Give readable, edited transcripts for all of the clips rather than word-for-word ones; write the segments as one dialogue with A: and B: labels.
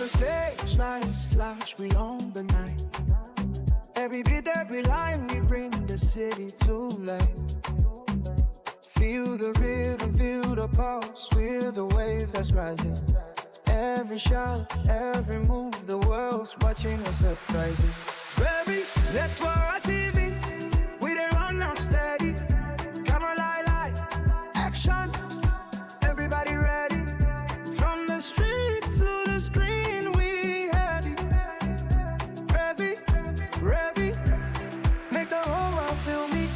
A: the stage, lights flash, we own the night. Every beat, every line, we bring the city to life. Feel the rhythm, feel the pulse, we're the wave that's rising. Every shot, every move, the world's watching us surprising. Baby, let's watch TV, we dey run up steady. Camera light, action, everybody ready. From the street to the screen, we heavy. Revv, make the whole world feel me.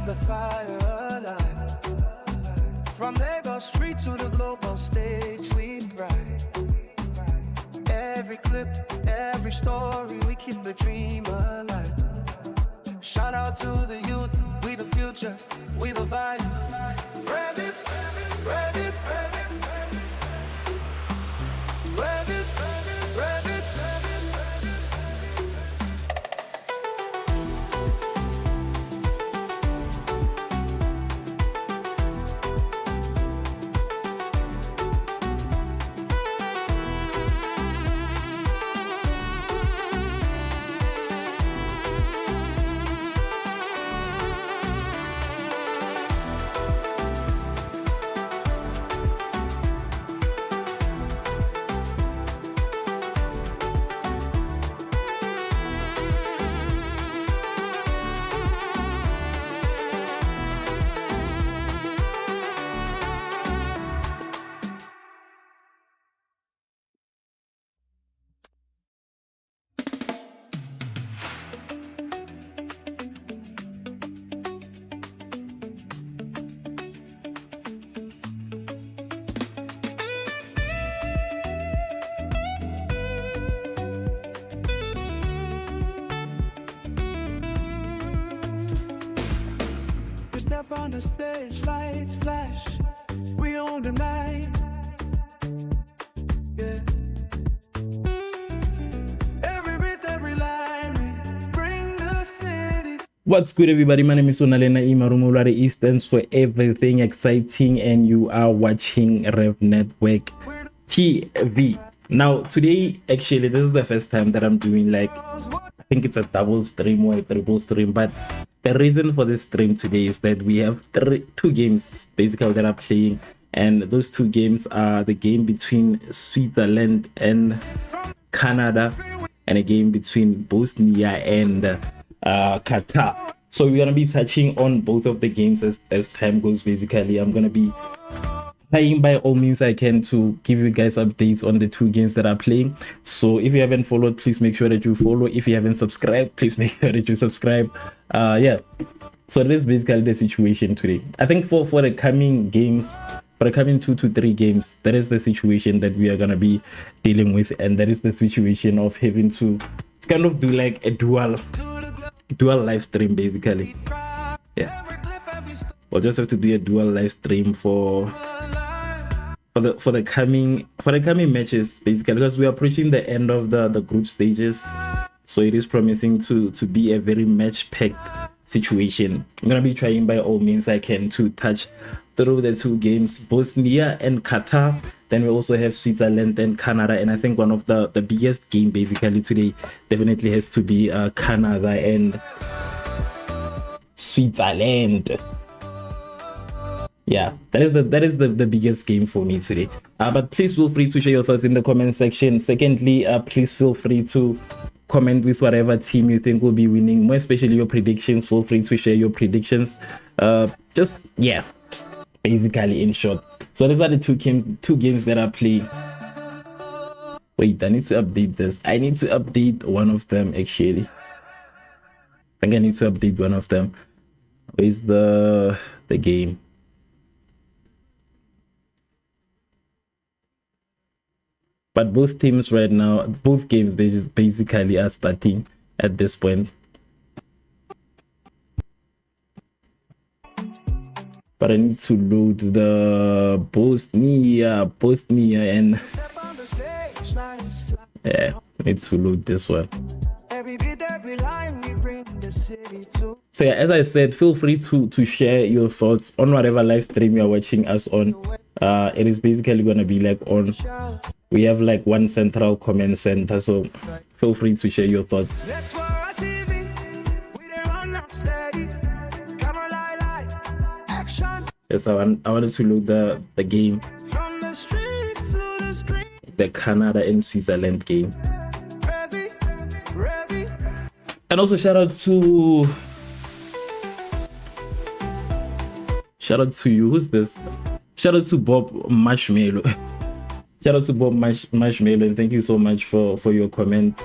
A: The fire alive. From Lagos street to the global stage, we thrive. Every clip, every story, we keep the dream alive. Shout out to the youth, we the future, we the vibe. Revv it, Revv it, Revv it, Revv it. Step on the stage, lights flash, we own the night. Yeah. Every beat, every line, we bring the city.
B: What's good, everybody? My name is Sonalena Imarumulare. E stands for everything exciting, and you are watching Revv Network TV. Now, today, actually, this is the first time that I'm doing I think it's a double stream or a triple stream, but the reason for this stream today is that we have two games basically that are playing, and those two games are the game between Switzerland and Canada and a game between Bosnia and Qatar. So we're gonna be touching on both of the games as time goes. Basically, I'm gonna be trying by all means I can to give you guys updates on the two games that are playing. So if you haven't followed, please make sure that you follow. If you haven't subscribed, please make sure that you subscribe. Yeah, so this is basically the situation today. I think for the coming games, for the coming 2 to 3 games, that is the situation that we are gonna be dealing with, and that is the situation of having to kind of do like a dual live stream basically. Yeah, we'll just have to do a dual live stream for the coming matches basically, because we are approaching the end of the group stages, so it is promising to be a very match packed situation. I'm gonna be trying by all means I can to touch through the two games, Bosnia and Qatar. Then we also have Switzerland and Canada, and I think one of the biggest game basically today definitely has to be Canada and Switzerland. Yeah, that is the biggest game for me today. But please feel free to share your thoughts in the comment section. Secondly, please feel free to comment with whatever team you think will be winning, more especially your predictions. Feel free to share your predictions. Just yeah, basically in short. So these are the two games that are playing. Wait, I need to update this. I need to update one of them actually. I think I need to update one of them. Where's the game? But both teams right now, both games basically are starting at this point. but I need to load the Bosnia and
A: Step on the stage, lights flash.
B: yeah, I need to load this one.
A: Every beat, every line, we bring the city to.
B: So yeah, as I said, feel free to share your thoughts on whatever live stream you're watching us on. It is basically gonna be like on, we have like one central comment center, so feel free to share your thoughts.
A: Let's watch TV. We there run up steady. Camera light, action.
B: Yes, I wanted to load the game,
A: From the street to the screen.
B: the Canada and Switzerland game.
A: Revv.
B: And also shout out to you. Who's this? Shout out to Bob Marshmallow. Shout out to Bob Marshmallow, and thank you so much for your comment.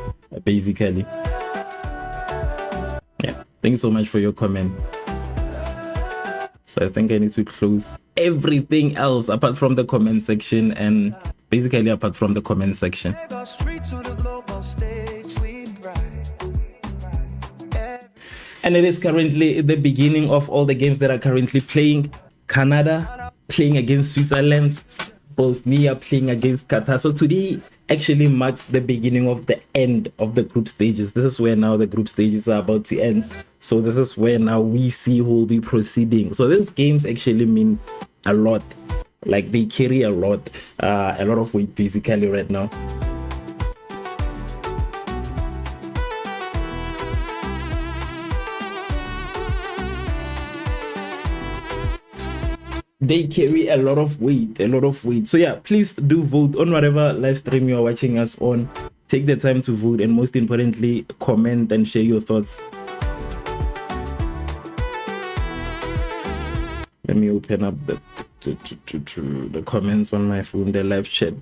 B: Basically, yeah, thank you so much for your comment. So I think I need to close everything else apart from the comment section, and basically apart from the comment section.
A: Go street to the global stage. We thrive.
B: And it is currently the beginning of all the games that are currently playing. Canada playing against Switzerland, Bosnia playing against Qatar. So today actually marks the beginning of the end of the group stages. This is where now the group stages are about to end. So this is where now we see who will be proceeding. So these games actually mean a lot. Like they carry a lot of weight basically right now. They carry a lot of weight. So yeah, please do vote on whatever live stream you are watching us on. Take the time to vote, and most importantly, comment and share your thoughts. Let me open up the comments on my phone, the live chat.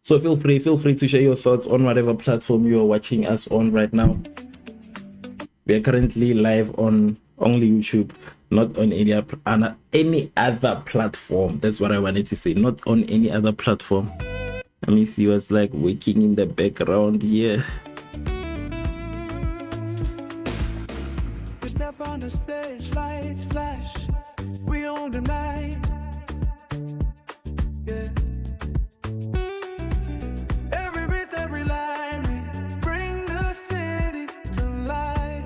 B: So feel free to share your thoughts on whatever platform you are watching us on right now. We are currently live on only YouTube, not on any other platform. That's what I wanted to say, not on any other platform. Let me see what's like waking in the background here.
A: We step on the stage, lights flash. We own the night. Yeah. Every beat, every line, we bring the city to life.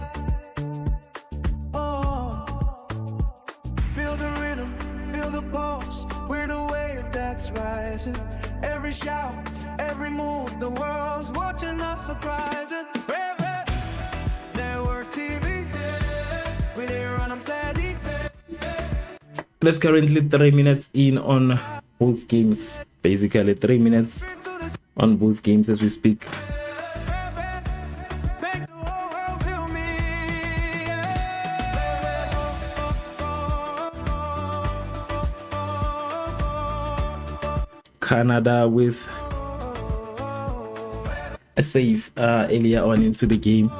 A: Oh, feel the rhythm, feel the pulse. We're the wave that's rising. Every shout, every move, the world's watching us surprising. Revv, network TV, we there on them steady.
B: There's currently 3 minutes in on both games. Basically 3 minutes on both games as we speak.
A: Make the whole world feel me.
B: Canada with a save earlier on into the game.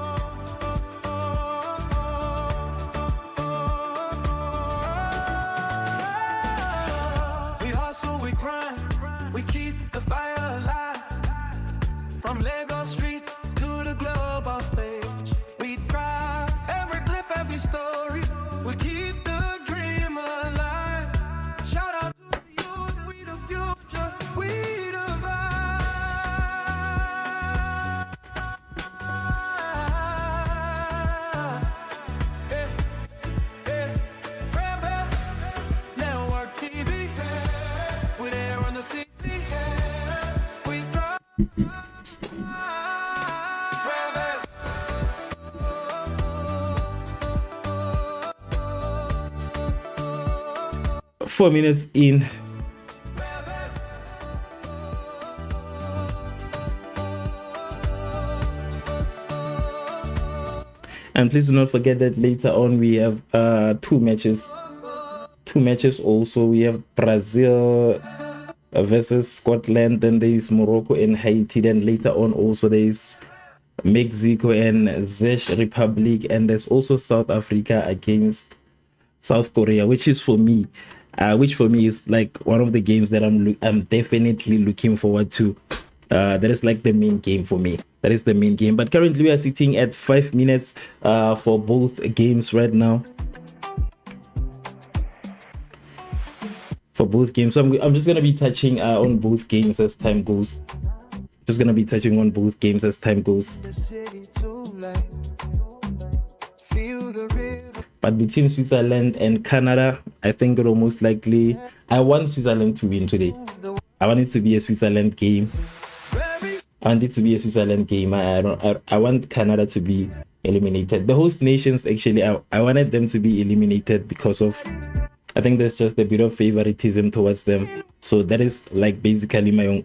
A: We hustle, we grind, we keep the fire alive. From Lagos streets to the global stage, we thrive. Every clip, every story, we keep the dream alive. Shout out to the youth, we the future, we the vibe. Yeah, yeah. Revv, network TV, we there on the city. We thrive. Revv.
B: 4 minutes in. And please do not forget that later on we have two matches also. We have Brazil versus Scotland, then there is Morocco and Haiti, then later on also there is Mexico and Czech Republic, and there's also South Africa against South Korea, which for me is like one of the games that I'm definitely looking forward to. That is like the main game for me. That is the main game. But currently we are sitting at 5 minutes for both games right now. For both games, so I'm just gonna be touching on both games as time goes. Just gonna be touching on both games as time goes. But between Switzerland and Canada, I think it'll most likely. I want Switzerland to win today. I want it to be a Switzerland game. I want it to be a Switzerland game. I want Canada to be eliminated. The host nations, actually, I wanted them to be eliminated because of, I think there's just a bit of favoritism towards them. So that is like basically my own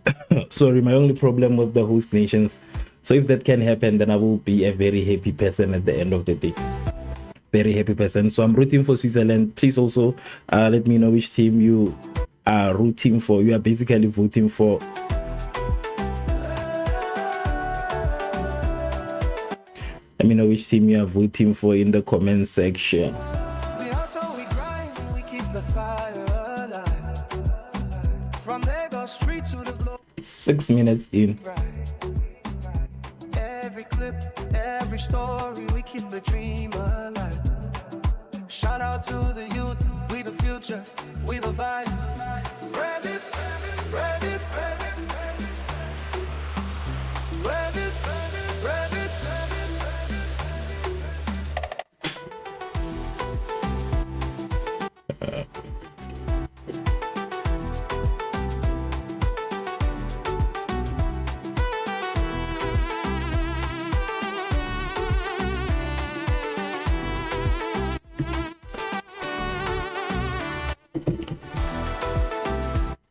B: my only problem with the host nations. So if that can happen, then I will be a very happy person at the end of the day. Very happy person. So I'm rooting for Switzerland. Please also let me know which team you are rooting for. You are basically voting for. Let me know which team you are voting for in the comment section. 6 minutes in.
A: Every clip, every story, we keep the dream alive. Shout out to the youth, we the future, we the vibe. Revv it, Revv it, Revv it, Revv it.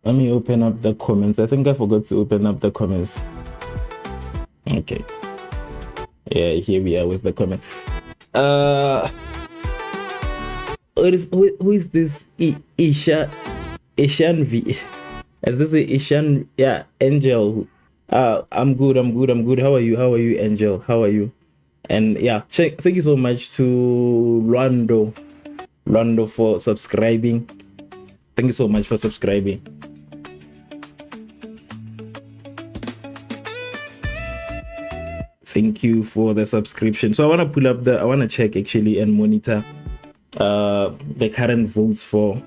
B: Let me open up the comments. I think I forgot to open up the comments. Okay. Yeah, here we are with the comments. Who is this? Ishan V. Is this a Ishan? Yeah, Angel. I'm good. How are you, Angel? How are you? And yeah, thank you so much to Londo for subscribing. Thank you so much for subscribing. Thank you for the subscription. So I want to pull up I want to check actually and monitor the current votes for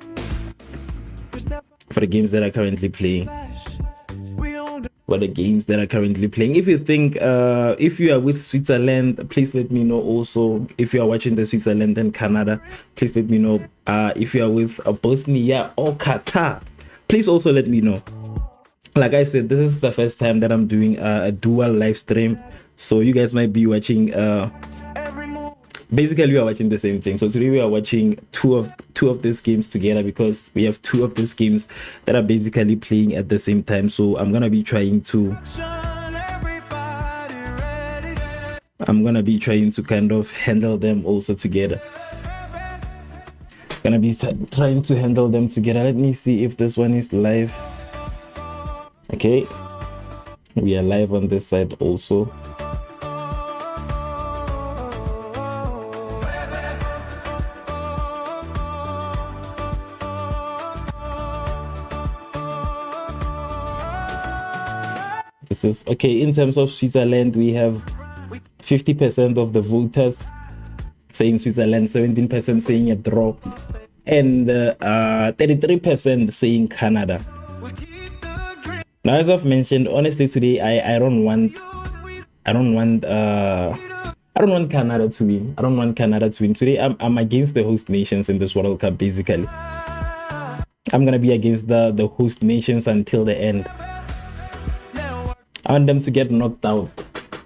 B: the games that are currently playing. For the games that are currently playing. If you think if you are with Switzerland, please let me know. Also, if you are watching the Switzerland and Canada, please let me know. If you are with Bosnia or Qatar, please also let me know. Like I said, this is the first time that I'm doing a dual live stream, so you guys might be watching basically we are watching the same thing. So today we are watching two of these games together because we have two of these games that are basically playing at the same time. So I'm gonna be trying to kind of handle them also together. Gonna be trying to handle them together. Let me see if this one is live. Okay, we are live on this side also. This is okay. In terms of Switzerland, we have 50% of the voters saying Switzerland, 17% saying a draw, and 33% saying Canada. Now, as I've mentioned, honestly today I don't want Canada to win. I don't want Canada to win. Today I'm against the host nations in this World Cup. Basically, I'm gonna be against the host nations until the end. I want them to get knocked out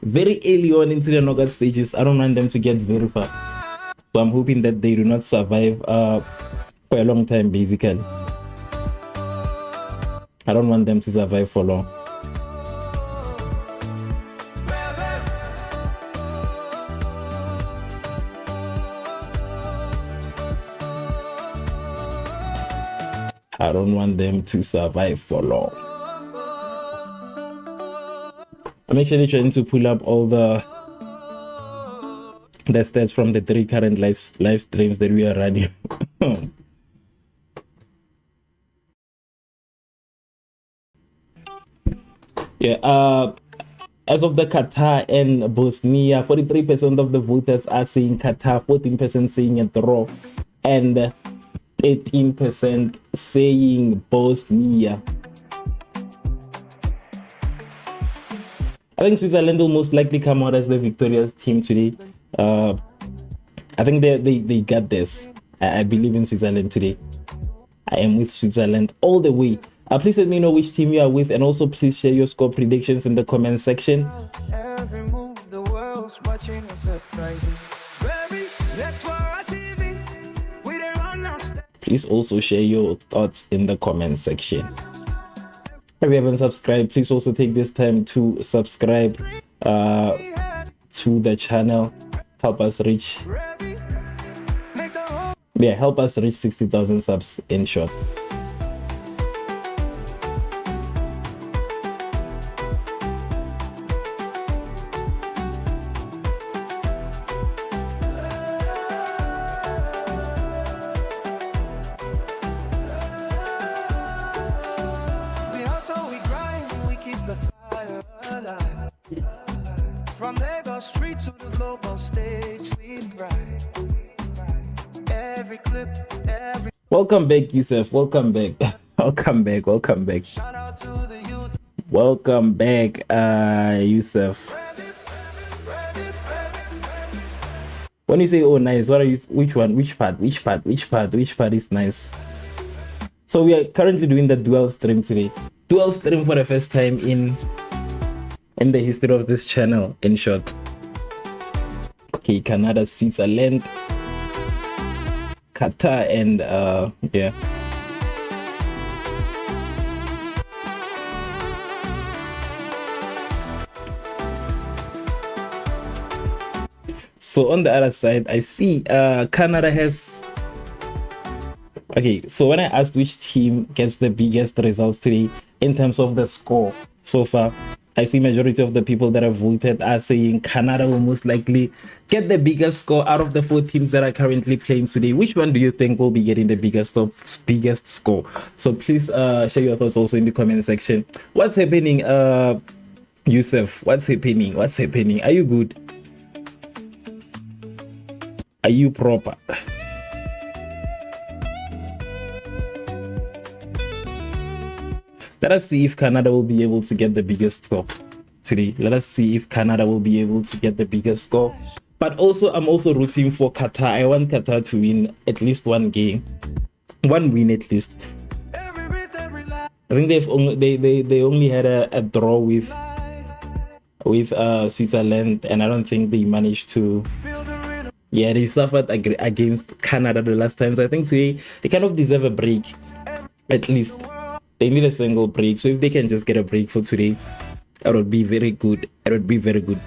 B: very early on into the knockout stages. I don't want them to get very far. So I'm hoping that they do not survive for a long time, basically. I don't want them to survive for long. I don't want them to survive for long. I'm actually trying to pull up all the stats from the 3 current live streams that we are running. Yeah. As of the Qatar and Bosnia, 43% of the voters are saying Qatar, 14% saying a draw, and 13% saying Bosnia. I think Switzerland will most likely come out as the victorious team today. I think they got this. I believe in Switzerland today. I am with Switzerland all the way. Please let me know which team you are with, and also please share your score predictions in the comment section.
A: Every move the world's watching is surprising.
B: Please also share your thoughts in the comment section. If you haven't subscribed, please also take this time to subscribe to the channel. Help us reach help us reach 60,000 subs in short.
A: From Lagos street to the global stage, we thrive. Every clip, every
B: Welcome back, Yusuf. Welcome back. Welcome back. Welcome back.
A: shout out to the youth.
B: Welcome back, Yusuf. When you say oh nice, what are you? Which one? Which part? Which part? Which part? Which part is nice? So we are currently doing the dual stream today. Dual stream for the first time in the history of this channel, in short. Okay, Canada, Switzerland, Qatar, and yeah. So on the other side, I see Canada has. Okay, so when I asked which team gets the biggest results today in terms of the score so far, I see majority of the people that have voted are saying Canada will most likely get the biggest score out of the 4 teams that are currently playing today. Which one do you think will be getting the biggest score? So please share your thoughts also in the comment section. What's happening, Yusuf? What's happening? What's happening? Are you good? Are you proper? Let us see if Canada will be able to get the biggest score today. Let us see if Canada will be able to get the biggest score. But also, I'm also rooting for Qatar. I want Qatar to win at least one game. One win at least. I think they only had a draw with Switzerland, and I don't think they managed to. Yeah, they suffered against Canada the last time. So I think today they kind of deserve a break, at least. They need a single break, so if they can just get a break for today, it would be very good. It would be very good.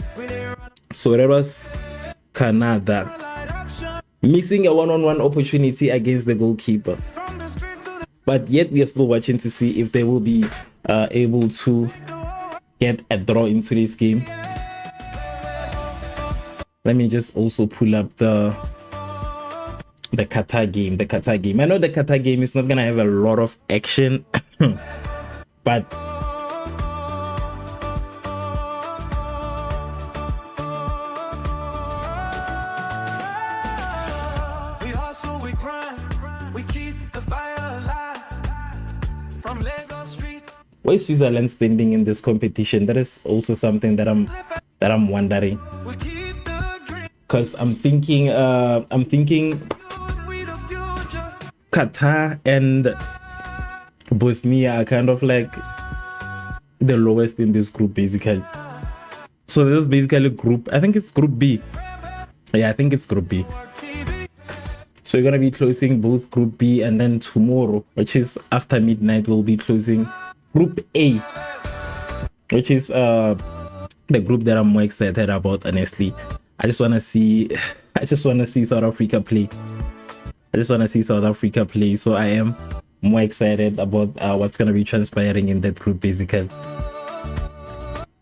B: So that was Canada missing a one-on-one opportunity against the goalkeeper, but yet we are still watching to see if they will be able to get a draw into this game. Let me just also pull up the Qatar game. I know the Qatar game is not gonna have a lot of action, but
A: we hustle, we grind, we keep the fire alive. From Lagos street,
B: where is Switzerland standing in this competition? That is also something that I'm wondering,
A: we keep the dream.
B: because I'm thinking
A: We the future.
B: Qatar and Bosnia are kind of like the lowest in this group, basically. So this is basically group, I think it's group B. Yeah, I think it's group B. So you're gonna be closing both group B, and then tomorrow, which is after midnight, we'll be closing group A, which is the group that I'm more excited about, honestly. I just wanna see South Africa play. So I am more excited about what's gonna be transpiring in that group, basically.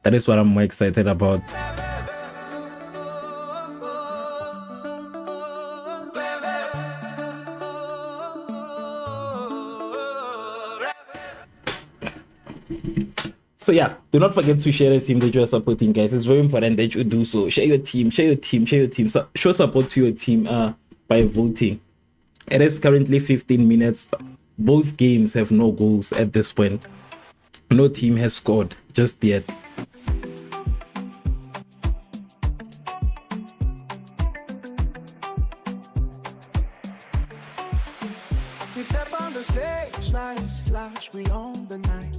B: That is what I'm more excited about. So yeah, do not forget to share the team that you are supporting, guys. It's very important that you do so. Share your team, share your team, share your team. So show support to your team by voting. It is currently 15 minutes. Both games have no goals at this point. No team has scored just yet.
A: We step on the stage, lights flash, we own the night.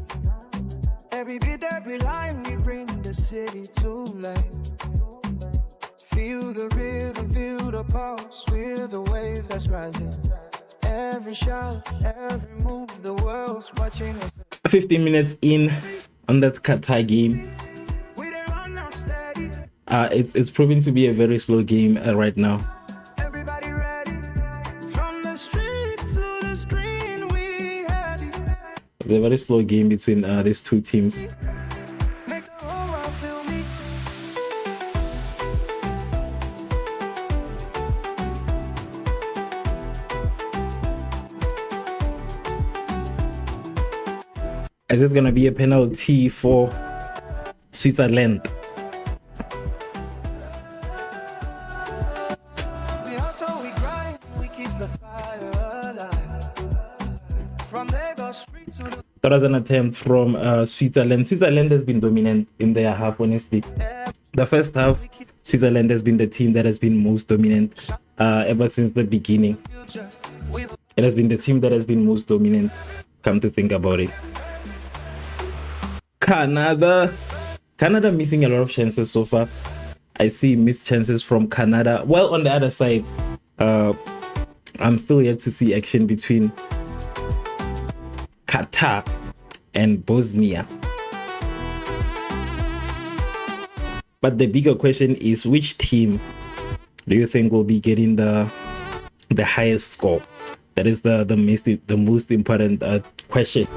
A: Every beat, every line, we bring the city to life. Feel the rhythm, feel the pulse, we're the wave that's rising. Every shout, every move, the world's watching us.
B: 15 minutes in on that Qatar game.
A: We don't run out steady.
B: It's proving to be a very slow game right now.
A: Everybody ready? From the street to the screen, we heavy.
B: It's a very slow game between these two teams.
A: Make the whole world feel me.
B: Is it gonna be a penalty for Switzerland?
A: We hustle, we grind, we keep the fire alive. From Lagos street to the
B: That was an attempt from Switzerland. Switzerland has been dominant in their half, honestly. The first half, Switzerland has been the team that has been most dominant ever since the beginning.
A: future. We
B: It has been the team that has been most dominant, come to think about it. Canada missing a lot of chances so far. I see missed chances from Canada. Well, on the other side, I'm still yet to see action between Qatar and Bosnia. But the bigger question is, which team do you think will be getting the highest score? That is the most important question.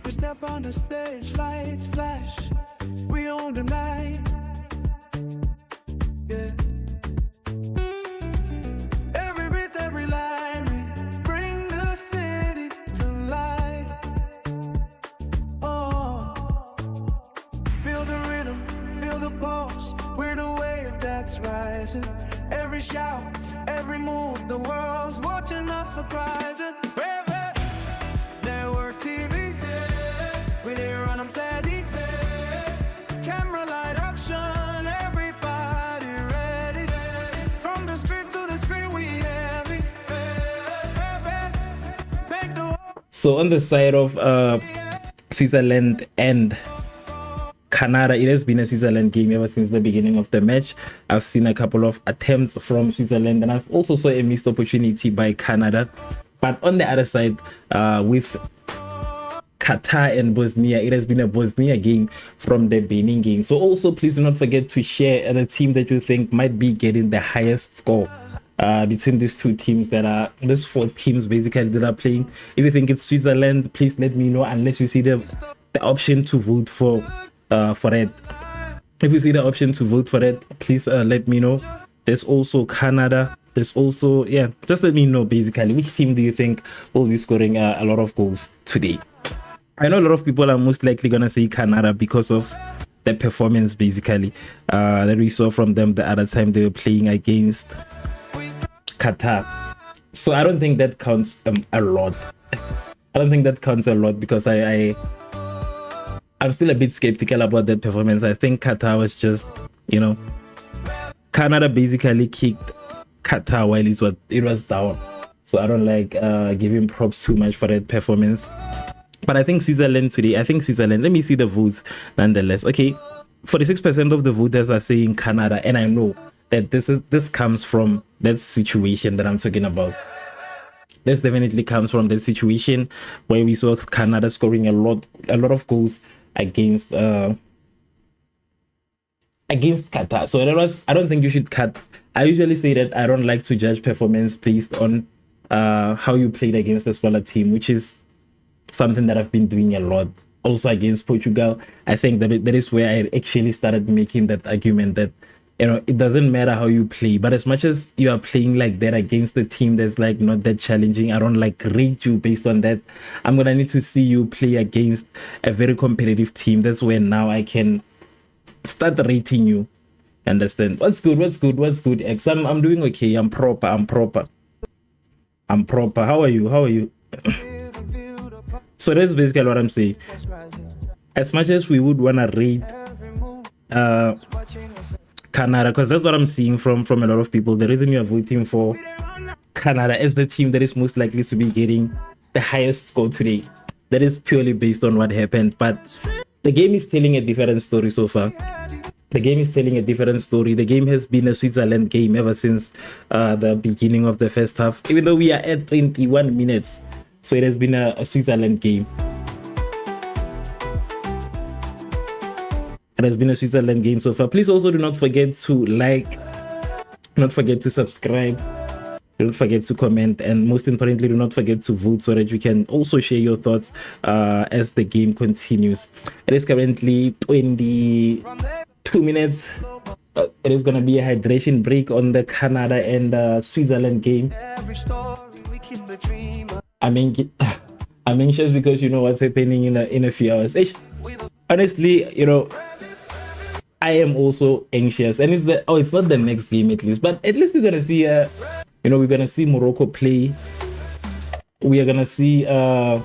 A: We step on the stage, lights flash, we own the night. Yeah. Every beat, every line, we bring the city to life. Oh, feel the rhythm, feel the pulse, we're the wave that's rising. Every shout, every move, the world's watching us surprising. Revv, network TV, we there on them steady. Camera light action, everybody ready. From the street to the screen, we heavy. Make the
B: So on the side of Switzerland and Canada, it has been a Switzerland game ever since the beginning of the match. I've seen a couple of attempts from Switzerland, and I've also saw a missed opportunity by Canada. But on the other side, with Qatar and Bosnia, it has been a Bosnia game from the Benin game. So also, please do not forget to share the team that you think might be getting the highest score between these two teams these four teams basically that are playing. If you think it's Switzerland, please let me know, unless you see the option to vote for it. If you see the option to vote for it, please let me know. There's also Canada. There's also, yeah, just let me know basically which team do you think will be scoring a lot of goals today. I know a lot of people are most likely gonna say Canada because of the performance basically that we saw from them the other time they were playing against Qatar. So I don't think that counts a lot. I don't think that counts a lot because I'm still a bit skeptical about that performance. I think Qatar was just, Canada basically kicked Qatar while it was down. So I don't like giving props too much for that performance. But I think Switzerland today, let me see the votes nonetheless. Okay, 46% of the voters are saying Canada, and I know that this comes from that situation that I'm talking about. This definitely comes from the situation where we saw Canada scoring a lot of goals against Qatar. So I don't think you should cut. I usually say that I don't like to judge performance based on how you played against a smaller team, which is something that I've been doing a lot. Also against Portugal, I think that is where I actually started making that argument that, you know, it doesn't matter how you play, but as much as you are playing like that against a team that's like not that challenging, I don't like rate you based on that. I'm gonna need to see you play against a very competitive team. That's where now I can start rating you. Understand? What's good? X, I'm doing okay. I'm proper. How are you? So that's basically what I'm saying. As much as we would wanna rate Canada, because that's what I'm seeing from a lot of people. The reason you are voting for Canada as the team that is most likely to be getting the highest score today, that is purely based on what happened. But the game is telling a different story so far. The game has been a Switzerland game ever since the beginning of the first half, even though we are at 21 minutes. So it has been a Switzerland game. It has been a Switzerland game so far. Please also do not forget to like, not forget to subscribe, don't forget to comment, and most importantly, do not forget to vote so that you can also share your thoughts as the game continues. It is currently 22 minutes. It is going to be a hydration break on the Canada and Switzerland game. I'm anxious because you know what's happening in a few hours. Honestly, you know, I am also anxious, and it's not the next game at least, but at least we're gonna see we're gonna see Morocco play. We are gonna see we're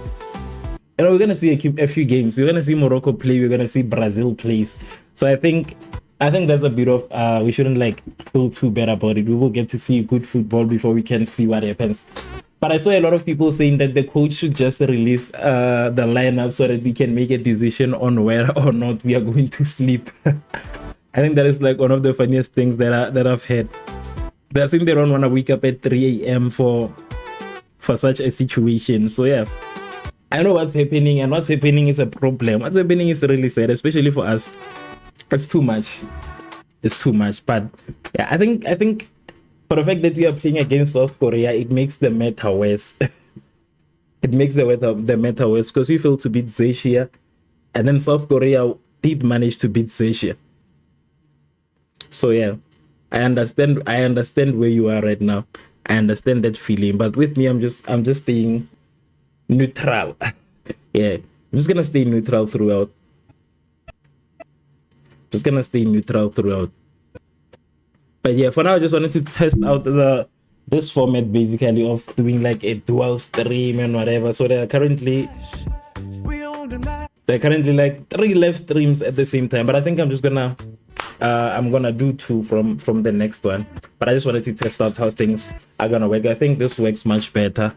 B: gonna see a few games. We're gonna see Morocco play. We're gonna see Brazil plays. So I think that's a bit of we shouldn't like feel too bad about it. We will get to see good football before we can see what happens. But I saw a lot of people saying that the coach should just release the lineup so that we can make a decision on whether or not we are going to sleep. I think that is like one of the funniest things that I've heard. They're saying they don't want to wake up at 3 a.m. for such a situation. So yeah, I know what's happening, and what's happening is a problem. What's happening is really sad, especially for us. It's too much. But yeah, I think for the fact that we are playing against South Korea, it makes the matter worse. It makes the matter worse because we failed to beat Zeshia, and then South Korea did manage to beat Zeshia. So yeah, I understand where you are right now. I understand that feeling, but with me, I'm just staying neutral. Yeah, I'm just gonna stay neutral throughout. But yeah, for now, I just wanted to test out this format basically of doing like a dual stream and whatever. So there are currently like 3 live streams at the same time. But I think I'm just gonna do 2 from the next one. But I just wanted to test out how things are gonna work. I think this works much better.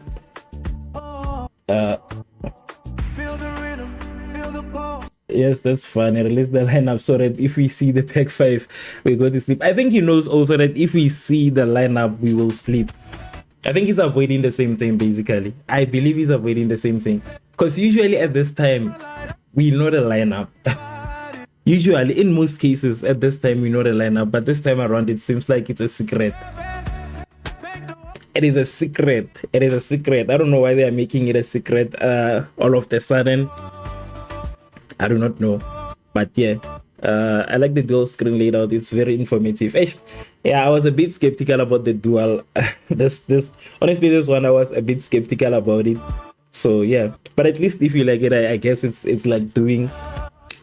B: Yes, that's fun. I released the lineup so that if we see the pack 5, we go to sleep. I think he knows also that if we see the lineup, we will sleep. I think he's avoiding the same thing, basically. I believe he's avoiding the same thing. Because usually at this time, we know the lineup. Usually, in most cases, at this time, we know the lineup. But this time around, it seems like it's a secret. It is a secret. I don't know why they are making it a secret all of the sudden. I do not know, but yeah, I like the dual screen layout. It's very informative. Yeah, I was a bit skeptical about the dual. Honestly, this one I was a bit skeptical about it. So yeah, but at least if you like it, I guess it's like doing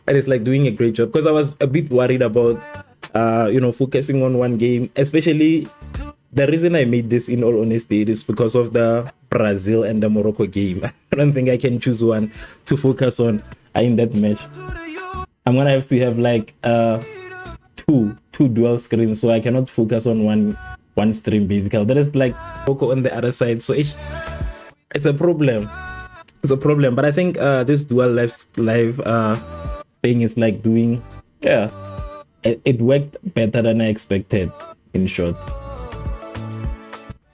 B: a great job. Because I was a bit worried about focusing on one game, especially. The reason I made this, in all honesty, is because of the Brazil and the Morocco game. I don't think I can choose one to focus on in that match. I'm gonna have to have like two dual screens, so I cannot focus on one one stream basically. There is like Coco on the other side, so it's a problem. It's a problem. But I think this dual live thing is like doing, yeah, it worked better than I expected. In short,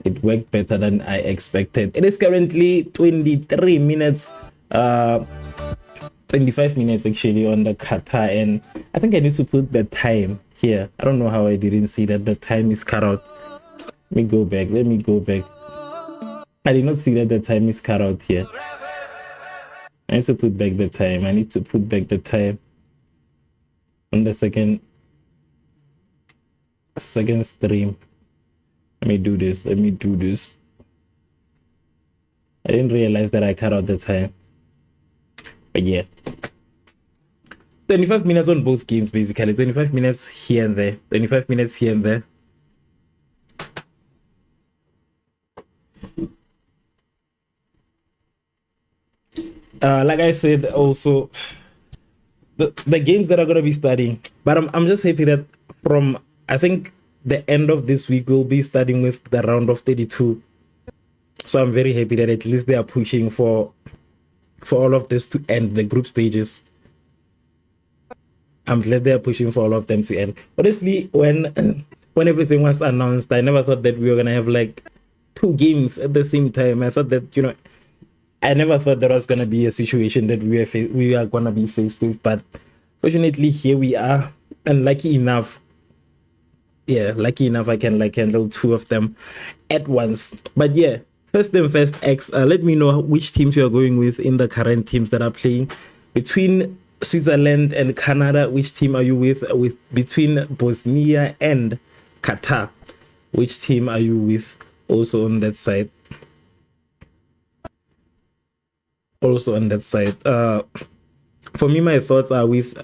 B: it worked better than I expected. It is currently 23 minutes 25 minutes actually on the Qatar, and I think I need to put the time here. I don't know how I didn't see that the time is cut out. Let me go back. I did not see that the time is cut out here. I need to put back the time. I need to put back the time on the second stream. Let me do this. I didn't realize that I cut out the time. But yeah, 25 minutes on both games basically. 25 minutes here and there. 25 minutes here and there. Like I said, also the games that are gonna be starting. But I'm just happy that from, I think, the end of this week we'll be starting with the round of 32. So I'm very happy that at least they are pushing for all of this to end, the group stages. I'm glad they're pushing for all of them to end. Honestly, when everything was announced, I never thought that we were gonna have like 2 games at the same time. I thought that, I never thought there was gonna be a situation that we are gonna be faced with. But fortunately, here we are, and lucky enough I can like handle 2 of them at once. But yeah, first thing first, let me know which teams you are going with in the current teams that are playing. Between Switzerland and Canada, which team are you with? Between Bosnia and Qatar, which team are you with? Also on that side. For me, my thoughts are with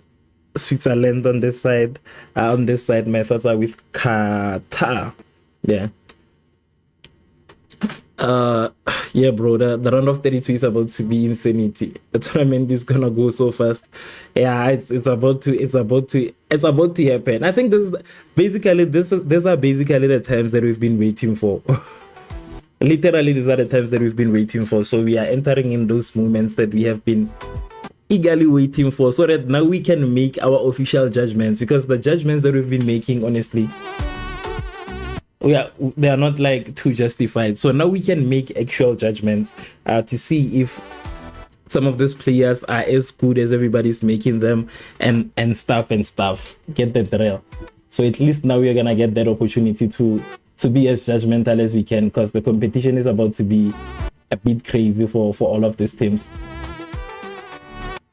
B: Switzerland on this side. On this side, my thoughts are with Qatar. Yeah. Yeah, bro, the round of 32 is about to be insanity. The tournament is gonna go so fast. Yeah, it's about to happen. I think these are basically the times that we've been waiting for. Literally, these are the times that we've been waiting for. So we are entering in those moments that we have been eagerly waiting for, so that now we can make our official judgments, because the judgments that we've been making, honestly, they are not like too justified. So now we can make actual judgments to see if some of these players are as good as everybody's making them, and stuff. Get the drill. So at least now we are gonna get that opportunity to be as judgmental as we can, because the competition is about to be a bit crazy for all of these teams.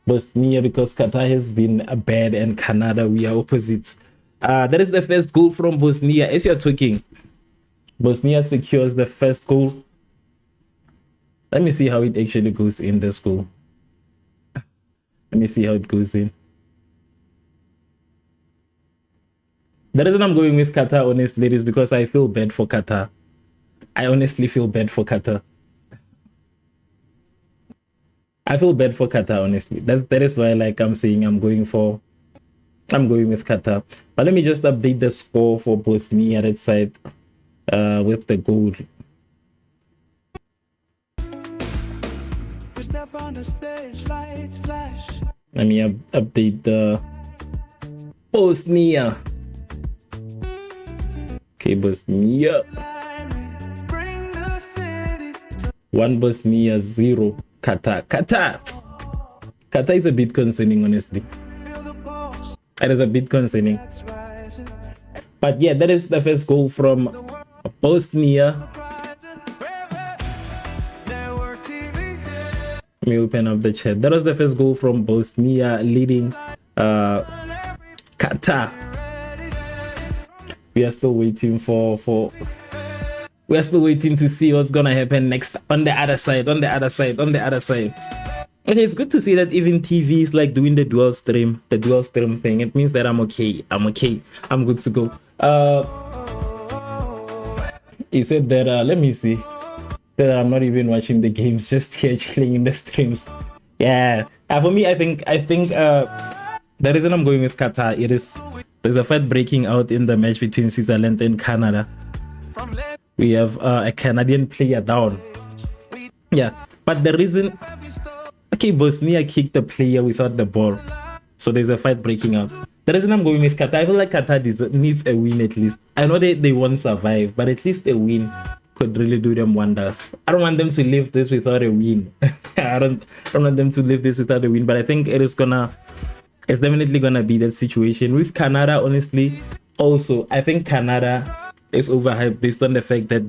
B: Bosnia, because Qatar has been bad, and Canada, we are opposites. That is the first goal from Bosnia. As you're talking, Bosnia secures the first goal. Let me see how it actually goes in this goal. Let me see how it goes in. The reason I'm going with Qatar, honestly, is because I feel bad for Qatar. I honestly feel bad for Qatar. I feel bad for Qatar, honestly. That is why, like I'm saying, I'm going with Qatar. But let me just update the score for Bosnia that side with the goal. Let me update the Bosnia. Okay, Bosnia 1, Bosnia 0. Qatar is a bit concerning, honestly. It is a bit concerning. But yeah, that is the first goal from Bosnia. Let me open up the chat. That was the first goal from Bosnia, leading Qatar. We are still waiting we are still waiting to see what's gonna happen next on the other side. Okay, it's good to see that even TV is like doing the dual stream thing. It means that I'm okay. I'm good to go. He said that let me see, that I'm not even watching the games, just here chilling in the streams. Yeah. For me, I think the reason I'm going with Qatar, there's a fight breaking out in the match between Switzerland and Canada. We have a Canadian player down. Yeah, but the reason, okay, Bosnia kicked the player without the ball, so there's a fight breaking out. The reason I'm going with Qatar, I feel like Qatar needs a win at least. I know they won't survive, but at least a win could really do them wonders. I don't want them to leave this without a win. I don't want them to leave this without a win, but I think it's definitely gonna be that situation. With Canada, honestly, also, I think Canada is overhyped based on the fact that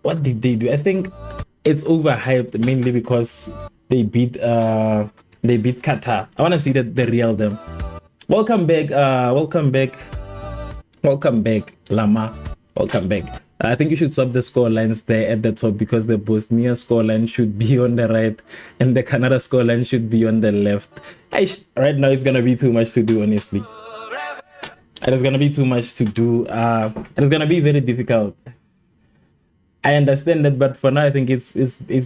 B: what did they do? I think it's overhyped mainly because they beat Qatar. I want to see the real them. Welcome back, Lama. Welcome back. I think you should swap the score lines there at the top, because the Bosnia score line should be on the right and the Canada score line should be on the left. Right now it's gonna be too much to do, honestly. It's gonna be too much to do. It's gonna be very difficult. I understand that, but for now I think it's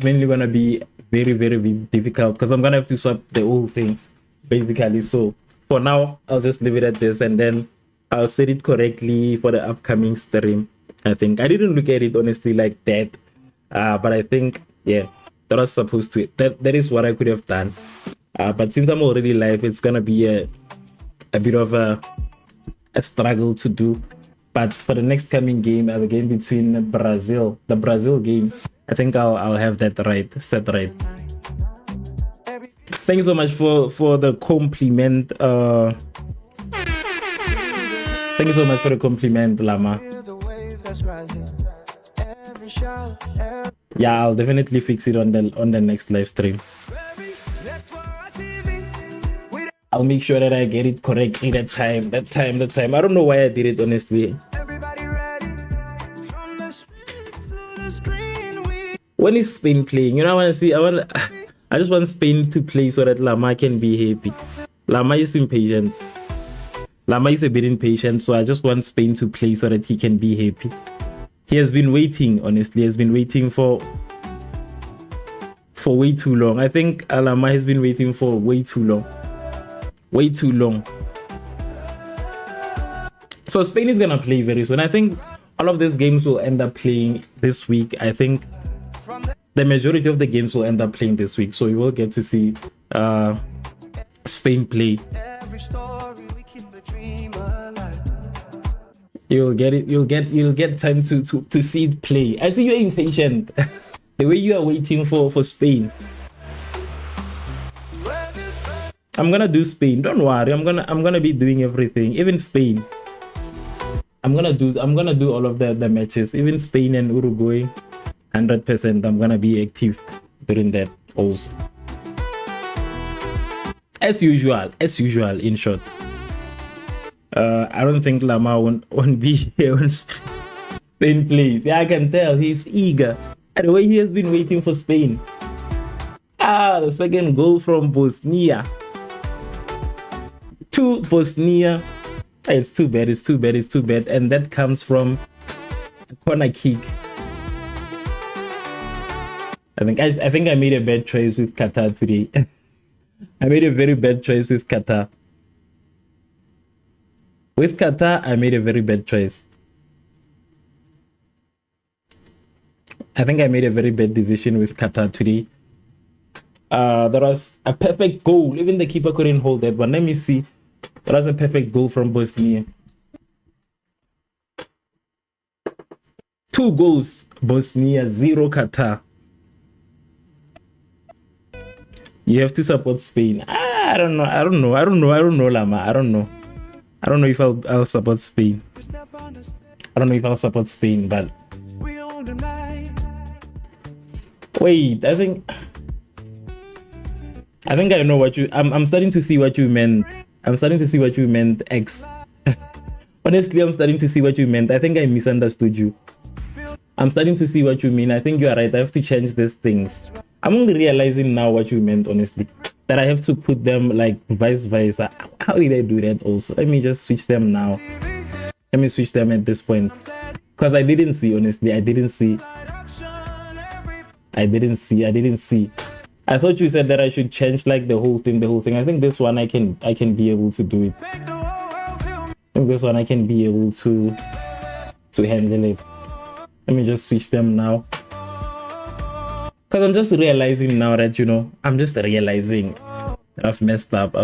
B: mainly gonna be very, very difficult, because I'm gonna have to swap the whole thing basically. So for now I'll just leave it at this, and then I'll set it correctly for the upcoming stream. I think I didn't look at it honestly like that, but I think, yeah, that was supposed to, that is what I could have done. But since I'm already live, it's gonna be a bit of a struggle to do. But for the next coming game, the game between the Brazil game, I think I'll have that set right. Thank you so much for the compliment. Thank you so much for the compliment, Lama. Yeah, I'll definitely fix it on the next live stream. I'll make sure that I get it correctly that time. I don't know why I did it, honestly. When is Spain playing? You know, I just want Spain to play so that Lama can be happy. Lama is impatient. Lama is a bit impatient, so I just want Spain to play so that he can be happy. He has been waiting, honestly. He has been waiting for way too long. I think Lama has been waiting for way too long. Way too long. So Spain is gonna play very soon. I think all of these games will end up playing this week. I think the majority of the games will end up playing this week, so you will get to see Spain play. You'll get time to see it play. I see you're impatient. The way you are waiting for Spain. I'm gonna do Spain. Don't worry. I'm gonna be doing everything. Even Spain. I'm gonna do all of the matches. Even Spain and Uruguay. 100%. I'm gonna be active during that also. As usual. In short. I don't think Lama won't be here when Spain plays. Yeah, I can tell he's eager. And the way he has been waiting for Spain. The second goal from Bosnia. To Bosnia. It's too bad. And that comes from a corner kick. I think I made a bad choice with Qatar today. I made a very bad choice with Qatar. With Qatar, I made a very bad choice. I think I made a very bad decision with Qatar today. There was a perfect goal. Even the keeper couldn't hold that one. Let me see. There was a perfect goal from Bosnia. 2 goals, Bosnia, 0 Qatar. You have to support Spain. I don't know, Lama. I don't know if I'll support Spain. But wait, I think I know what you. I'm starting to see what you meant. X. Honestly, I'm starting to see what you meant. I think I misunderstood you. I'm starting to see what you mean. I think you are right. I have to change these things. I'm only realizing now what you meant, honestly. That I have to put them like vice versa. How did I do that also? Let me just switch them now. Let me switch them at this point. Because I didn't see, honestly. I didn't see. I thought you said that I should change like the whole thing. I think this one I can be able to do it. think this one I can be able to handle it. Let me just switch them now, because I'm just realizing now that, you know, I'm just realizing that I've messed up.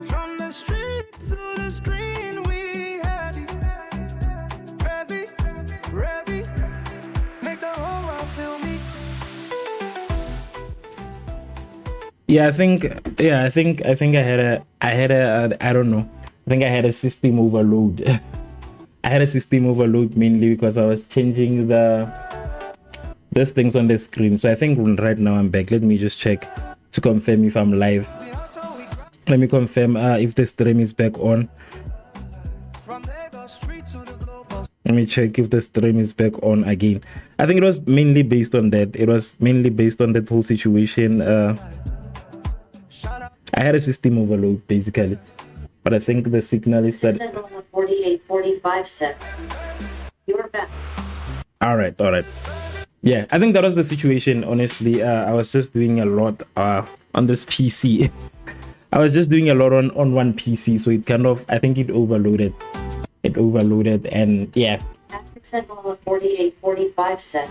A: From the street to the screen, we happy. Revv, make the whole world feel me.
B: Yeah, I think I had a I don't know. I think I had a system overload. I had a system overload mainly because I was changing these things on the screen. So I think right now I'm back. Let me just check to confirm if I'm live. Let me confirm if the stream is back on. Let me check if the stream is back on again. I think it was mainly based on that. It was mainly based on that whole situation. I had a system overload basically, but I think the signal is that
C: 48:45 seconds. You're back.
B: all right. yeah, I think that was the situation. Honestly, I was just doing a lot on this PC. I was just doing a lot on one PC, so it kind of, I think it overloaded. And yeah.
C: At 6.48.45 cents.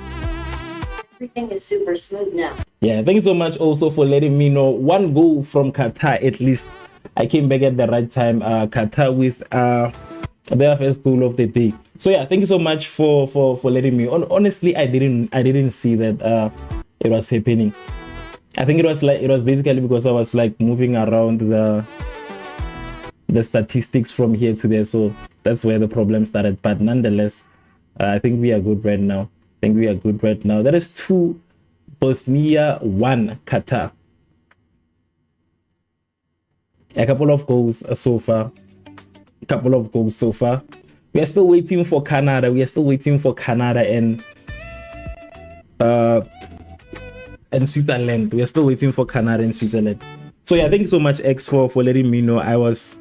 C: Everything is super smooth now.
B: Yeah, thank you so much also for letting me know. One goal from Qatar, at least. I came back at the right time. Qatar with their first goal of the day. So yeah, thank you so much for letting me. Honestly, I didn't see that it was happening. I think it was basically because I was like moving around the statistics from here to there, so that's where the problem started. But nonetheless, I think we are good right now. That is 2 Bosnia, 1 Qatar. A couple of goals so far. We are still waiting for Canada. And Switzerland. We are still waiting for Canada and Switzerland. So yeah, thank you so much, X, for letting me know. I was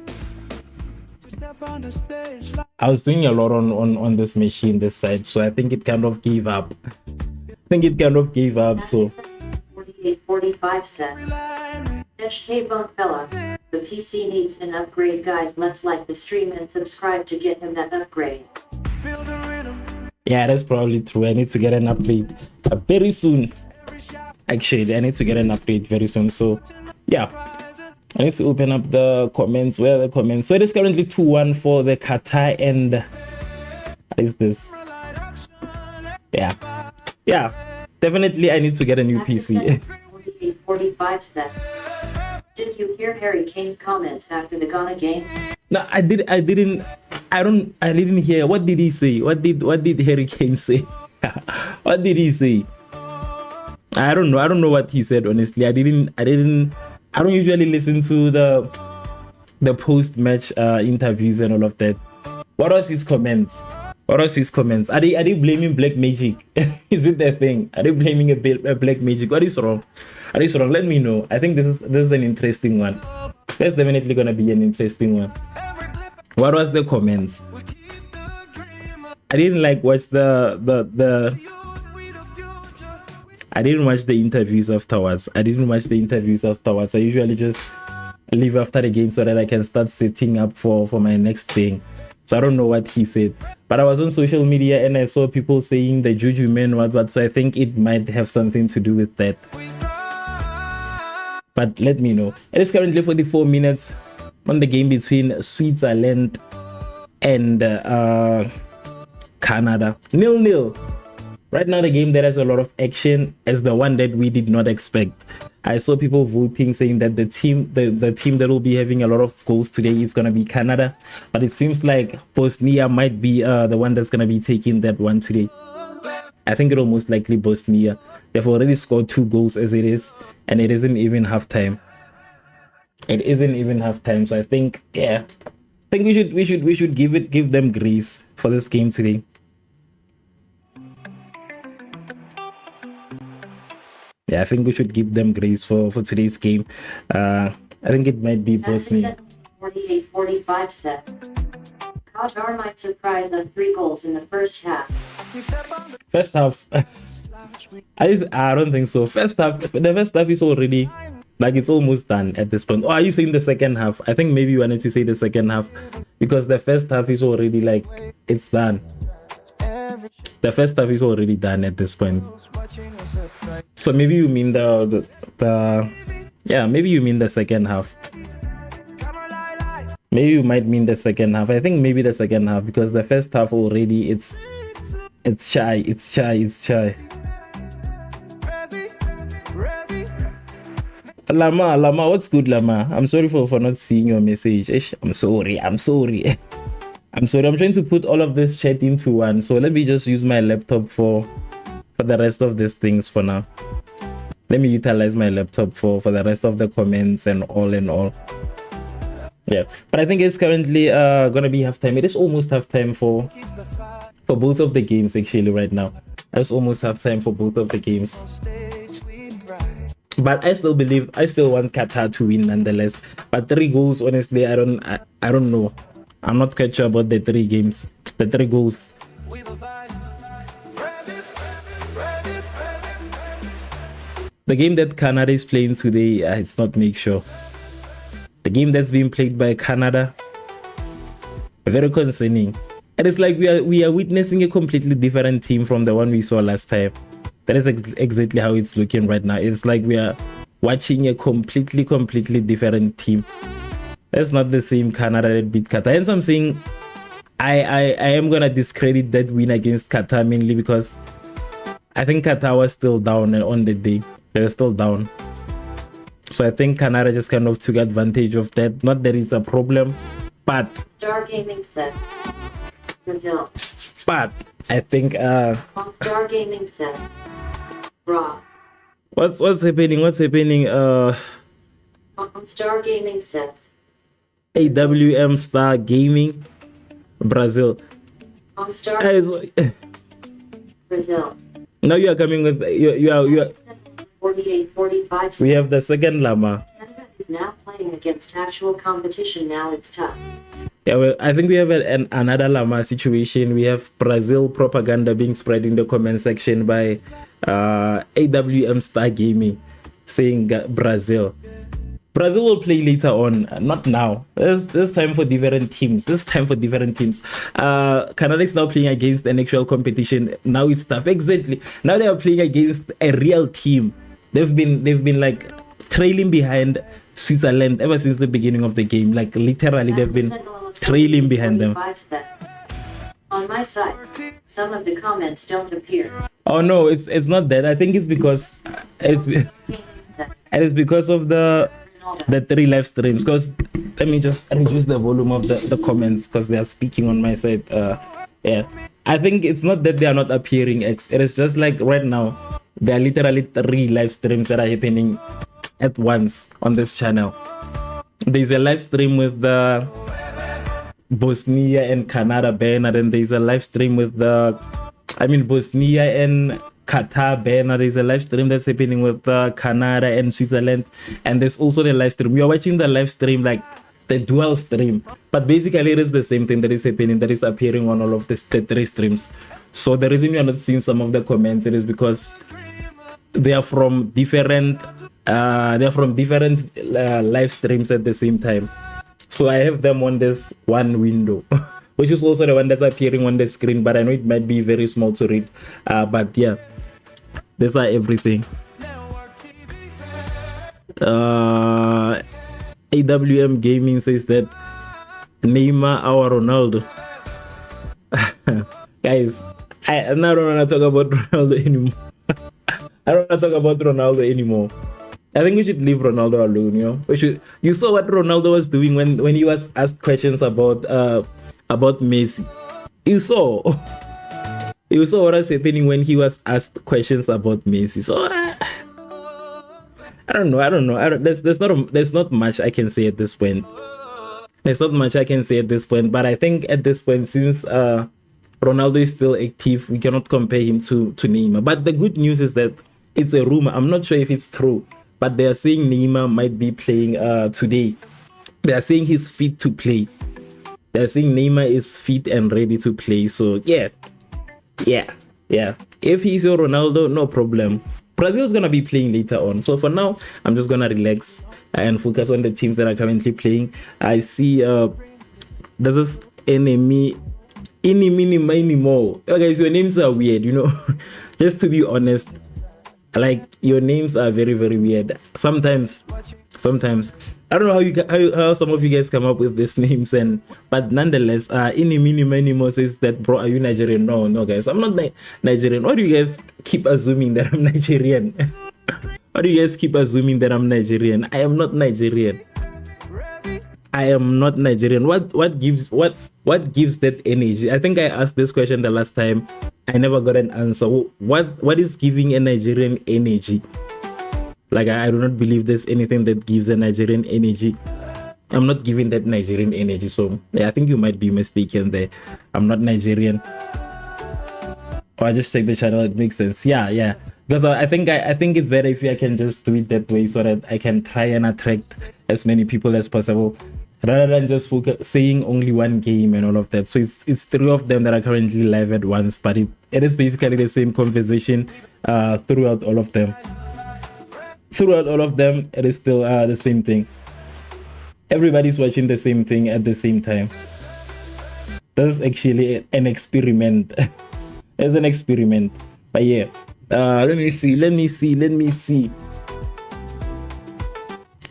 B: doing a lot on this machine, this side, so I think it kind of gave up. So
C: 48.45 cents. Hey fella, the PC needs an upgrade, guys. Let's like the stream and subscribe to get him that upgrade.
B: Yeah, that's probably true. I need to get an upgrade very soon. Actually, I need to get an upgrade very soon. So yeah, I need to open up the comments. Where are the comments? So it is currently 2-1 for the Qatar. And what is this? Yeah, definitely I need to get a new PC.
C: 48.45 cents. Did you hear Harry Kane's comments after the Ghana game?
B: No, I didn't hear. What did he say? What did Harry Kane say? What did he say? I don't know what he said, honestly. I don't usually listen to the post-match interviews and all of that. What was his comments? Are they blaming black magic? Is it their thing? Are they blaming a black magic? What is wrong? Let me know. I think this is an interesting one. That's definitely gonna be an interesting one. What was the comments? I didn't like watch I didn't watch the interviews afterwards. I usually just leave after the game so that I can start setting up for my next thing. So I don't know what he said, but I was on social media and I saw people saying the Juju man what, so I think it might have something to do with that. But let me know. It is currently 44 minutes on the game between Switzerland and Canada. 0-0. Right now, the game that has a lot of action is the one that we did not expect. I saw people voting saying that the team that will be having a lot of goals today is going to be Canada, but it seems like Bosnia might be the one that's going to be taking that one today. I think it'll most likely Bosnia. They've already scored 2 goals as it is, and it isn't even halftime. So I think, yeah, I think we should give them grace for this game today. Yeah, I think we should give them grace for today's game. I think it might be Bosnia.
C: 48.45 cents. Qatar might surprise us 3 goals in the first half.
B: First half, I don't think so. The first half is already, like, it's almost done at this point. Or are you saying the second half? I think maybe you wanted to say the second half because the first half is already, like, it's done. The first half is already done at this point. So maybe you mean maybe you mean the second half. Maybe you might mean the second half. I think maybe the second half because the first half already it's shy. Lama, what's good, Lama? I'm sorry for not seeing your message. I'm sorry. I'm trying to put all of this chat into one. So let me just use my laptop for the rest of these things for now. Let me utilize my laptop for the rest of the comments and all. Yeah, but I think it's currently gonna be halftime. It is almost halftime for both of the games actually right now. It's almost halftime for both of the games. But I still want Qatar to win nonetheless. But 3 goals, honestly, I don't know. I'm not quite sure about the 3 goals. The game that Canada is playing today, it's not make sure. The game that's being played by Canada, very concerning. And it's like we are witnessing a completely different team from the one we saw last time. That is exactly how it's looking right now. It's like we are watching a completely different team. That's not the same Canada that beat Qatar. Hence I'm saying I am gonna discredit that win against Qatar, mainly because I think Qatar was still down on the day. They were still down. So I think Canada just kind of took advantage of that. Not that it's a problem, but
C: Star Gaming says Brazil.
B: But I think
C: Star Gaming says Raw.
B: What's happening?
C: Star Gaming says
B: AWM Star Gaming Brazil.
C: Star Brazil.
B: Now you are coming with you are
C: 48-45.
B: we have the second llama.
C: Canada is now playing against actual competition. Now it's tough.
B: Yeah, well, I think we have another llama situation. We have Brazil propaganda being spread in the comment section by AWM Star Gaming, saying Brazil will play later on, not now. This time for different teams. Canada is now playing against an actual competition. Now it's tough. Exactly. Now they are playing against a real team. They've been like trailing behind Switzerland ever since the beginning of the game. Like literally, they've been trailing behind them.
C: On my side, some of the comments don't appear.
B: Oh no, it's not that. I think it's because it's because of the 3 live streams. Because let me just reduce the volume of the comments because they are speaking on my side. Yeah, I think it's not that they are not appearing. It is just like right now there are literally 3 live streams that are happening at once on this channel. There's a live stream with the Bosnia and Canada banner, and there's a live stream with Bosnia and Qatar banner. There's a live stream that's happening with Canada and Switzerland, and there's also the live stream. We are watching the live stream like the dual stream, but basically it is the same thing that is happening, that is appearing on all of the 3 streams. So the reason you are not seeing some of the comments, it is because they are from different live streams at the same time. So I have them on this one window, which is also the one that's appearing on the screen, but I know it might be very small to read. But yeah, these are everything. AWM Gaming says that Neymar our Ronaldo. Guys, I don't want to talk about Ronaldo anymore. I don't want to talk about Ronaldo anymore. I think we should leave Ronaldo alone, you know. You saw what Ronaldo was doing when he was asked questions about Messi. You saw what was happening when he was asked questions about Messi. So I don't know. There's not much I can say at this point. But I think at this point, since Ronaldo is still active, we cannot compare him to Neymar. But the good news is that it's a rumor. I'm not sure if it's true, but they are saying Neymar might be playing today. They are saying he's fit to play. They are saying Neymar is fit and ready to play. So yeah. If he's your Ronaldo, no problem. Brazil's gonna be playing later on. So for now, I'm just gonna relax and focus on the teams that are currently playing. I see there's this enemy. More. Okay, so your names are weird, you know. Just to be honest, like your names are very weird. Sometimes I don't know how some of you guys come up with these names, but nonetheless, More says that, bro, are you Nigerian? No guys, I'm not Nigerian. Why do you guys keep assuming that I'm Nigerian? Why do you guys keep assuming that I'm Nigerian? I am not Nigerian. What gives that energy? I think I asked this question the last time. I never got an answer. What is giving a Nigerian energy? Like I do not believe there's anything that gives a Nigerian energy. I'm not giving that Nigerian energy. So yeah, I think you might be mistaken there. I'm not Nigerian. Or I just check the channel. It makes sense. Yeah. Because I think it's better if I can just do it that way, so that I can try and attract as many people as possible, rather than just saying only one game and all of that. So it's 3 of them that are currently live at once, but it is basically the same conversation throughout all of them. throughout all of them, it is still the same thing. Everybody's watching the same thing at the same time. This is actually an experiment. It's an experiment. But yeah, let me see.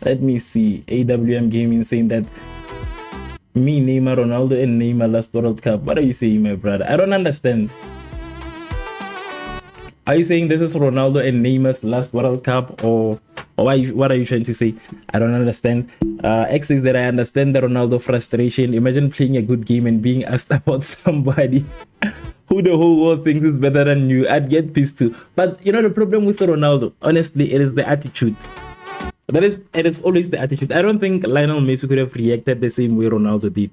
B: AWM Gaming saying that me, Neymar, Ronaldo, and Neymar last World Cup. What are you saying, my brother? I don't understand. Are you saying this is Ronaldo and Neymar's last World Cup, or what are you trying to say? I don't understand. X says that I understand the Ronaldo frustration. Imagine playing a good game and being asked about somebody who the whole world thinks is better than you. I'd get pissed too. But you know the problem with Ronaldo, honestly, it is the attitude. It is always the attitude. I don't think Lionel Messi could have reacted the same way Ronaldo did.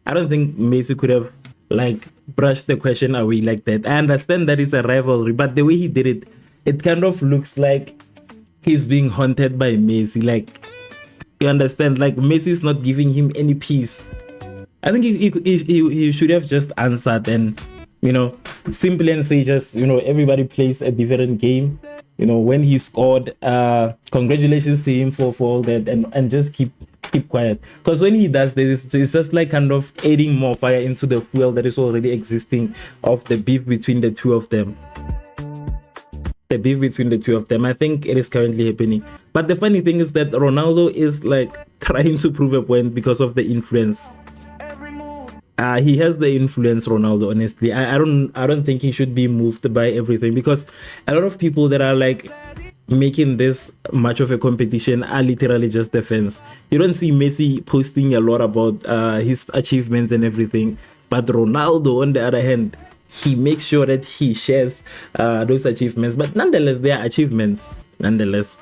B: I don't think Messi could have like brushed the question away like that. I understand that it's a rivalry, but the way he did it, it kind of looks like he's being haunted by Messi. Like, you understand? Like Messi is not giving him any peace. I think he should have just answered and, you know, simply and say just, you know, everybody plays a different game. You know, when he scored, congratulations to him for all that, and just keep quiet. Because when he does this, it's just like kind of adding more fire into the fuel that is already existing of the beef between the two of them. I think it is currently happening. But the funny thing is that Ronaldo is like trying to prove a point because of the influence. He has the influence, Ronaldo. Honestly, I don't think he should be moved by everything, because a lot of people that are like making this much of a competition are literally just the fans. You don't see Messi posting a lot about his achievements and everything, but Ronaldo, on the other hand, he makes sure that he shares those achievements. But nonetheless, they are achievements. Nonetheless,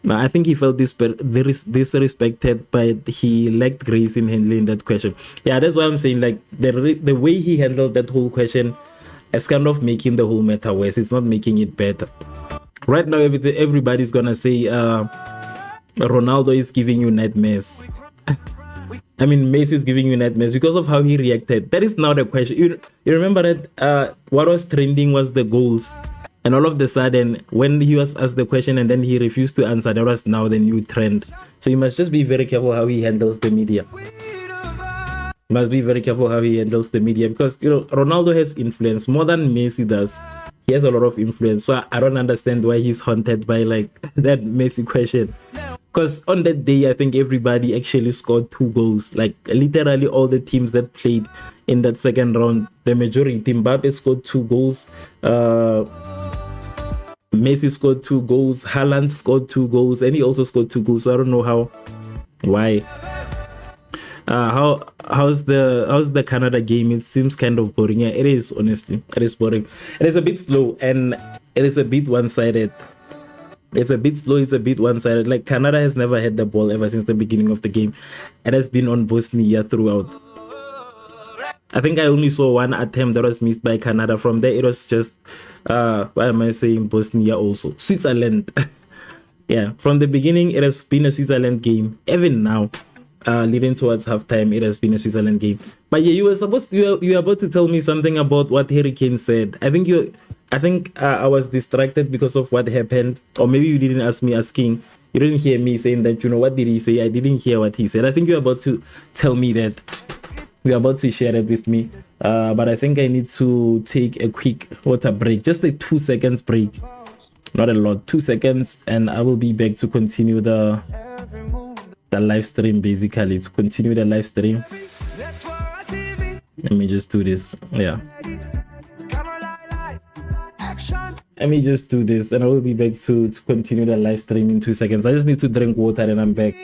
B: I think he felt disrespected, but he lacked grace in handling that question. Yeah, that's why I'm saying, like, the way he handled that whole question is kind of making the whole matter worse. It's not making it better. Right now, everybody's gonna say Ronaldo is giving you nightmares. I mean, Messi is giving you nightmares because of how he reacted. That is now the question. You remember that what was trending was the goals. And all of a sudden, when he was asked the question and then he refused to answer, that was now the new trend. So you must just be very careful how he handles the media. Because, you know, Ronaldo has influence more than Messi does. He has a lot of influence. So I don't understand why he's haunted by like that Messi question. Because on that day, I think everybody actually scored 2 goals. Like literally all the teams that played in that second round, the majority. Mbappe scored 2 goals. Messi scored 2 goals. Haaland scored 2 goals, and he also scored 2 goals. So I don't know why. How's the Canada game? It seems kind of boring. Yeah, it is, honestly. It is boring. It is a bit slow and it is a bit one-sided. It's a bit slow, it's a bit one-sided. Like Canada has never had the ball ever since the beginning of the game. It has been on Bosnia throughout. I think I only saw one attempt that was missed by Canada. From there, it was just why am I saying Bosnia also? Switzerland. Yeah, from the beginning, it has been a Switzerland game. Even now, leading towards halftime, it has been a Switzerland game. But yeah, you were about to tell me something about what Harry Kane said. I think I was distracted because of what happened, or maybe you didn't ask me asking. You didn't hear me saying that, you know, what did he say? I didn't hear what he said. I think you're about to tell me that. You're about to share it with me. But I think I need to take a quick water break. Just a 2 seconds break. Not a lot. 2 seconds. And I will be back to continue the live stream, basically. To continue the live stream. Let me just do this. Yeah. Let me just do this and I will be back to continue the live stream in 2 seconds. I just need to drink water and I'm back.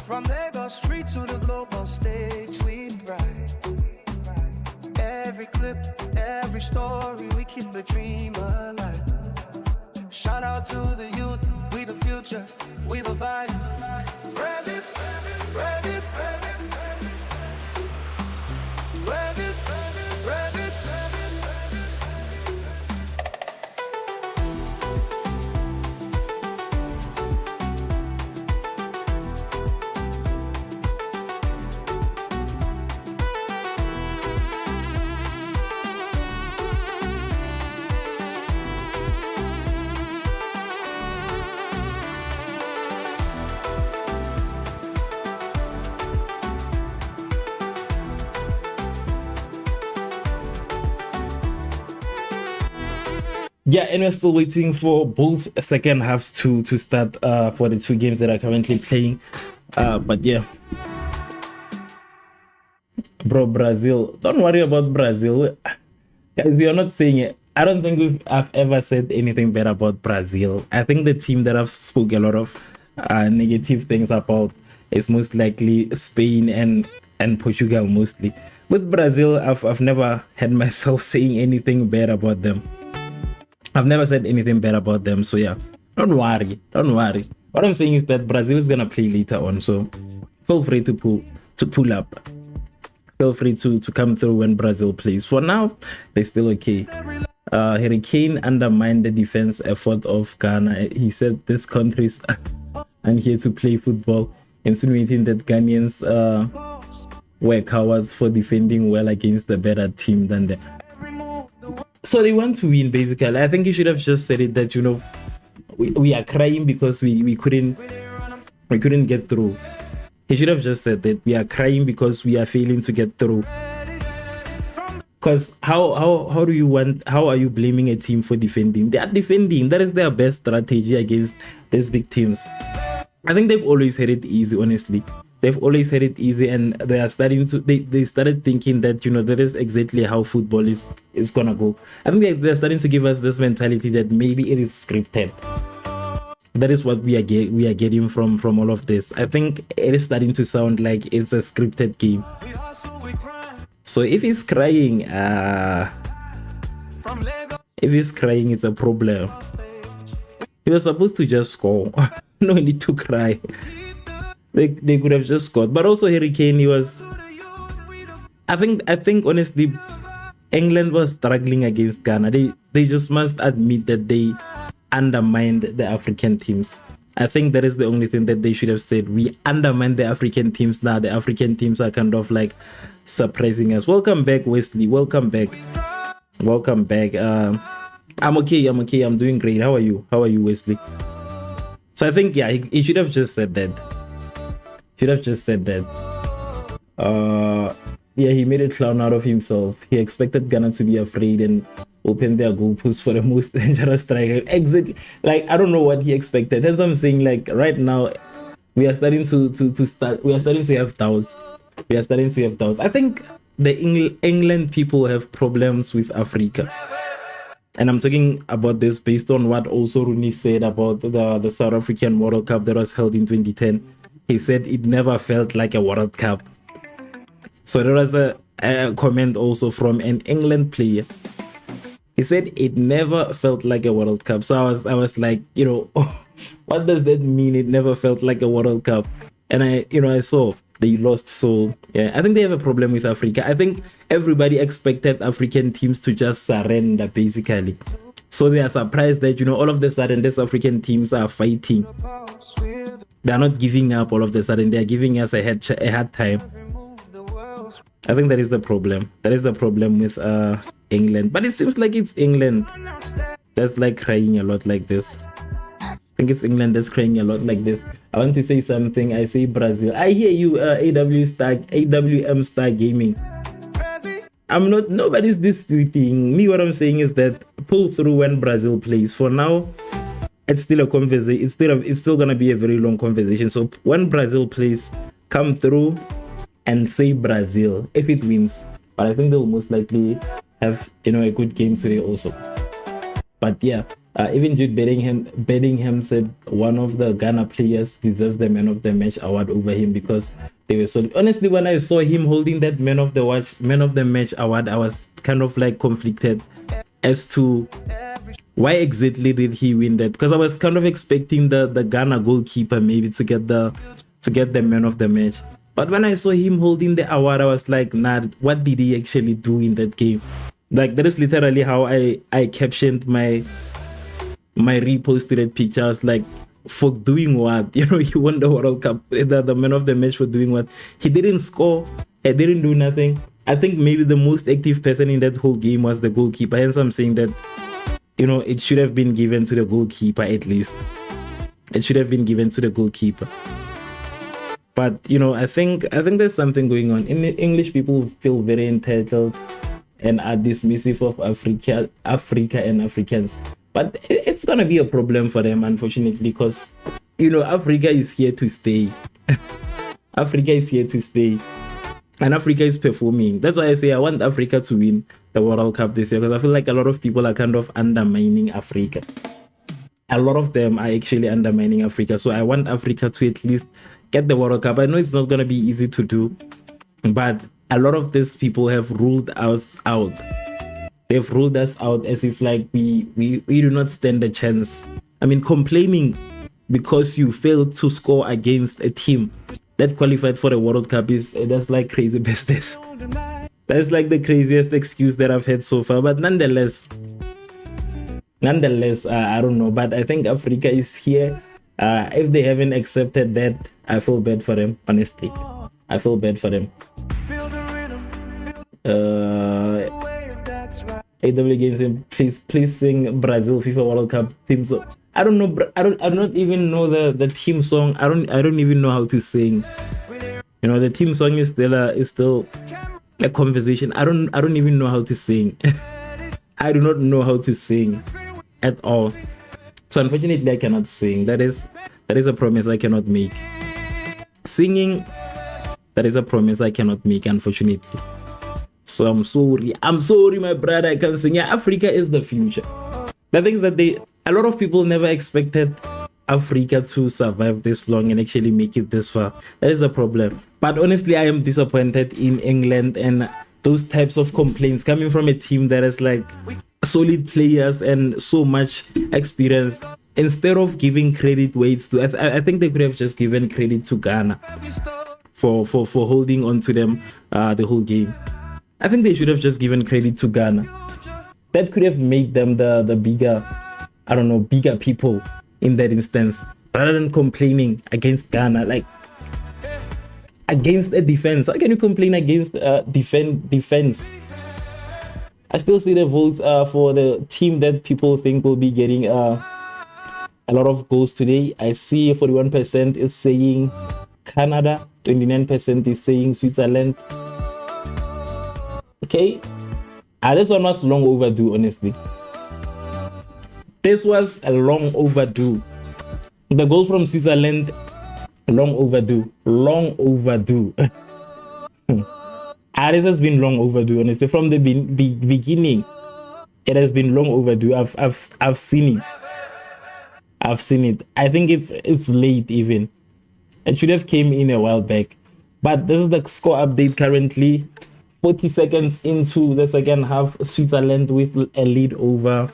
A: From Lagos street to the global stage, we thrive. Every clip, every story, we keep the dream alive. Shout out to the youth, We the future, we the vibe. Rev it, rev it, rev it, rev it, rev it,
B: Yeah, and we're still waiting for both second halves to start for the two games that are currently playing. But yeah, bro, Brazil, don't worry about Brazil, guys. We are not saying it. I don't think I've ever said anything bad about Brazil. I think the team that I've spoke a lot of negative things about is most likely Spain and Portugal mostly. With Brazil, I've never had myself saying anything bad about them. I've never said anything bad about them, so yeah, don't worry. What I'm saying is that Brazil is gonna play later on, so feel free to pull up. Feel free to come through when Brazil plays. For now, they're still okay. Harry Kane undermined the defense effort of Ghana. He said this country's aren't here to play football, insinuating that Ghanaians were cowards for defending well against the better team than them. So they want to win, basically. I think you should have just said it that, you know, we are crying because we couldn't get through. He should have just said that we are crying because we are failing to get through. Because how are you blaming a team for defending? They are defending. That is their best strategy against these big teams. I think they've always had it easy, honestly. They've always had it easy, and they are starting to they started thinking that, you know, that is exactly how football is gonna go. I think they're starting to give us this mentality that maybe it is scripted. That is what we are getting from all of this. I think it is starting to sound like it's a scripted game. So if he's crying, it's a problem. He was supposed to just score. No need to cry. They could have just scored. But also Harry Kane, he was, I think honestly, England was struggling against Ghana. They just must admit that they undermined the African teams. I think that is the only thing that they should have said. We undermined the African teams. Now the African teams are kind of like surprising us. Welcome back, Wesley. Welcome back. I'm okay. I'm doing great. How are you, Wesley? So I think, yeah, he should have just said that. Yeah, he made a clown out of himself. He expected Ghana to be afraid and open their goalposts for the most dangerous striker. Exactly. Like, I don't know what he expected. That's what I'm saying. Like, right now, we are starting to have doubts. I think the England people have problems with Africa. And I'm talking about this based on what also Rooney said about the South African World Cup that was held in 2010. He said it never felt like a World Cup. So there was a comment also from an England player. He said it never felt like a World Cup. So I was like, you know, what does that mean? It never felt like a World Cup. And I saw they lost. So yeah, I think they have a problem with Africa. I think everybody expected African teams to just surrender, basically. So they are surprised that, you know, all of a sudden these African teams are fighting. They're not giving up all of a sudden. They're giving us a hard time. I think that is the problem. That is the problem with England. But it seems like it's England that's like crying a lot like this. I think it's England that's crying a lot like this. I want to say something. I say Brazil. I hear you, AWM Star Gaming. I'm not, nobody's disputing me. What I'm saying is that pull through when Brazil plays. For now, it's still a conversation. It's still gonna be a very long conversation. So when Brazil plays, come through and say Brazil if it wins. But I think they will most likely have, you know, a good game today also. But yeah, even Jude Bellingham said one of the Ghana players deserves the man of the match award over him because they were so. Honestly, when I saw him holding that man of the match award, I was kind of like conflicted as to Why exactly did he win that? Because I was kind of expecting the Ghana goalkeeper maybe to get the man of the match. But when I saw him holding the award, I was like, nah, what did he actually do in that game? Like, that is literally how I captioned my repost to that picture. I was like, for doing what? You know, he won the World Cup, the man of the match, for doing what? He didn't score, he didn't do nothing. I think maybe the most active person in that whole game was the goalkeeper. Hence I'm saying that, you know, it should have been given to the goalkeeper at least. It should have been given to the goalkeeper. But, you know, I think there's something going on. English people feel very entitled and are dismissive of Africa and Africans. But it's going to be a problem for them, unfortunately, because, you know, Africa is here to stay. Africa is here to stay. And Africa is performing. That's why I say I want Africa to win the World Cup this year, because I feel like a lot of people are kind of undermining Africa. A lot of them are actually undermining Africa. So I want Africa to at least get the World Cup. I know it's not going to be easy to do, but a lot of these people have ruled us out. They've ruled us out as if like we do not stand a chance. I mean, complaining because you failed to score against a team that qualified for the World Cup that's like crazy business. That's like the craziest excuse that I've had so far. But nonetheless, I don't know. But I think Africa is here. If they haven't accepted that, I feel bad for them. Honestly, I feel bad for them. AW Games, please sing Brazil FIFA World Cup theme song. I don't know. I don't even know the theme song. I don't even know how to sing. You know, the theme song is still a conversation. I don't even know how to sing. I do not know how to sing at all. So unfortunately, I cannot sing. That is a promise I cannot make. Singing, that is a promise I cannot make, unfortunately. So I'm sorry, my brother, I can't sing. Yeah, Africa is the future. The thing is that a lot of people never expected Africa to survive this long and actually make it this far. That is a problem. But honestly, I am disappointed in England and those types of complaints coming from a team that has like solid players and so much experience. Instead of giving credit where it's due, I think they could have just given credit to Ghana for holding on to them the whole game. I think they should have just given credit to Ghana. That could have made them the bigger, I don't know, bigger people in that instance, rather than complaining against Ghana, like against a defense. How can you complain against defense? I still see the votes for the team that people think will be getting a lot of goals today. I see 41% is saying Canada, 29% is saying Switzerland. Okay, this one was long overdue, honestly. This was a long overdue. The goals from Switzerland, long overdue. This has been long overdue, honestly. From the beginning, it has been long overdue. I've seen it. I think it's late even. It should have came in a while back. But this is the score update currently. 40 seconds into the second half, Switzerland with a lead over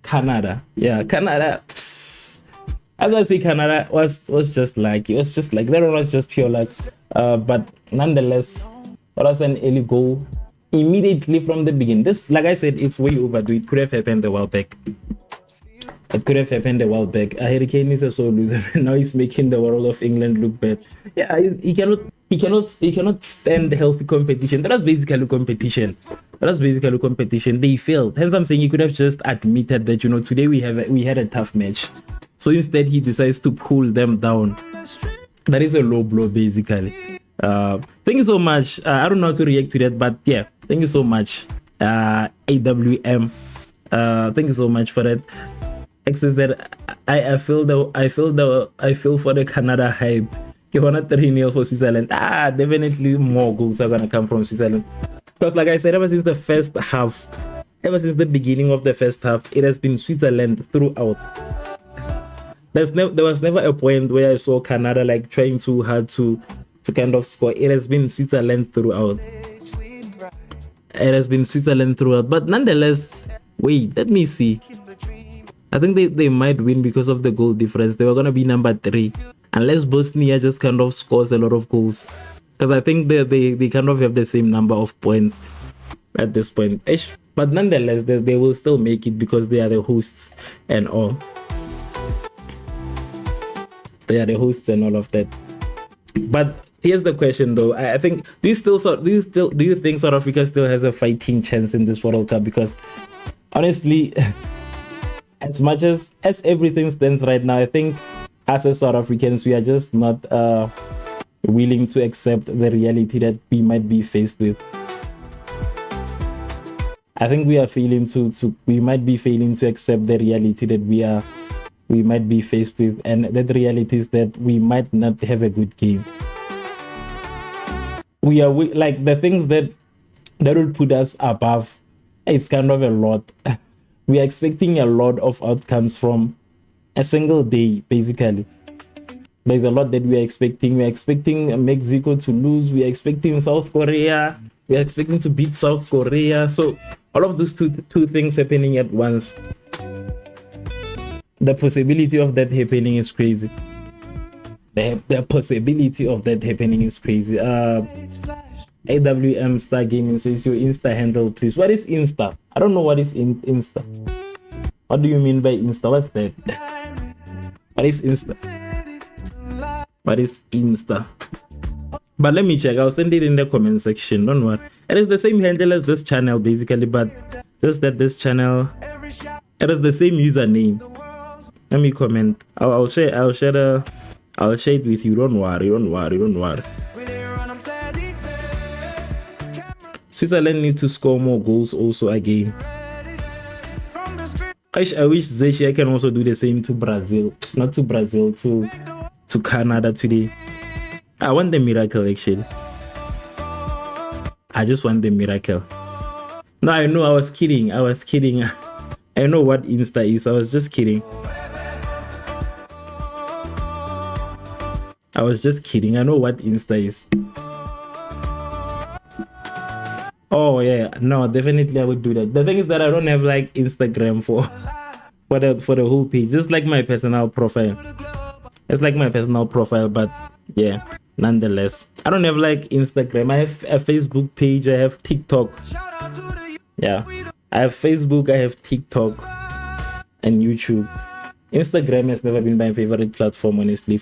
B: Canada. Yeah, Canada. As I say, Canada was just like, it was just like, that was just pure luck. But nonetheless, it was an early goal immediately from the beginning. This, like I said, it's way overdue. It could have happened a while back. Harry Kane is a sole loser. Now he's making the world of England look bad. Yeah, he cannot stand healthy competition. That was basically competition. They failed. Hence I'm saying he could have just admitted that, you know, today we had a tough match. So instead he decides to pull them down. That is a low blow, basically. Thank you so much. I don't know how to react to that, but yeah, thank you so much, AWM. Thank you so much for that. X says that I feel for the Canada hype. You want a 3-0 for Switzerland. Definitely more goals are gonna come from Switzerland. Because like I said, ever since the beginning of the first half, it has been Switzerland throughout. There was never a point where I saw Canada like trying too hard to kind of score. It has been Switzerland throughout. it has been Switzerland throughout. But nonetheless, wait, let me see. I think they might win because of the goal difference. They were going to be number 3. Unless Bosnia just kind of scores a lot of goals. Because I think they kind of have the same number of points at this point. But nonetheless, they will still make it because they are the hosts and all. They are the hosts and all of that. But here's the question though. I think do you think South Africa still has a fighting chance in this World Cup? Because honestly, as much as everything stands right now, I think us as South Africans, we are just not willing to accept the reality that we might be faced with. I think we are we might be failing to accept the reality that we might be faced with, and that reality is that we might not have a good game. Like the things that will put us above, it's kind of a lot. We are expecting a lot of outcomes from a single day, basically. There's a lot that we are expecting. We are expecting Mexico to lose. We are expecting South Korea. We are expecting to beat South Korea. So all of those two things happening at once. The possibility of that happening is crazy. The possibility of that happening is crazy. AWM Star Gaming says your Insta handle, please. What is Insta? I don't know what is Insta. What do you mean by Insta? What's that? What is Insta? What is Insta? But let me check. I'll send it in the comment section. Don't worry. It is the same handle as this channel, basically, but just that this channel, it is the same username. Let me comment. I'll share it with you. Don't worry. Switzerland needs to score more goals also again. I wish Zechia can also do the same to Brazil. Not to Brazil, to Canada today. I want the miracle, actually. I just want the miracle. No, I know, I was kidding. I know what Insta is. I was just kidding. I know what Insta is. Oh yeah, no, definitely I would do that. The thing is that I don't have like Instagram for the whole page. It's like my personal profile. But yeah, nonetheless, I don't have like Instagram. I have a Facebook page. I have TikTok. Yeah, I have Facebook. I have TikTok and YouTube. Instagram has never been my favorite platform, honestly,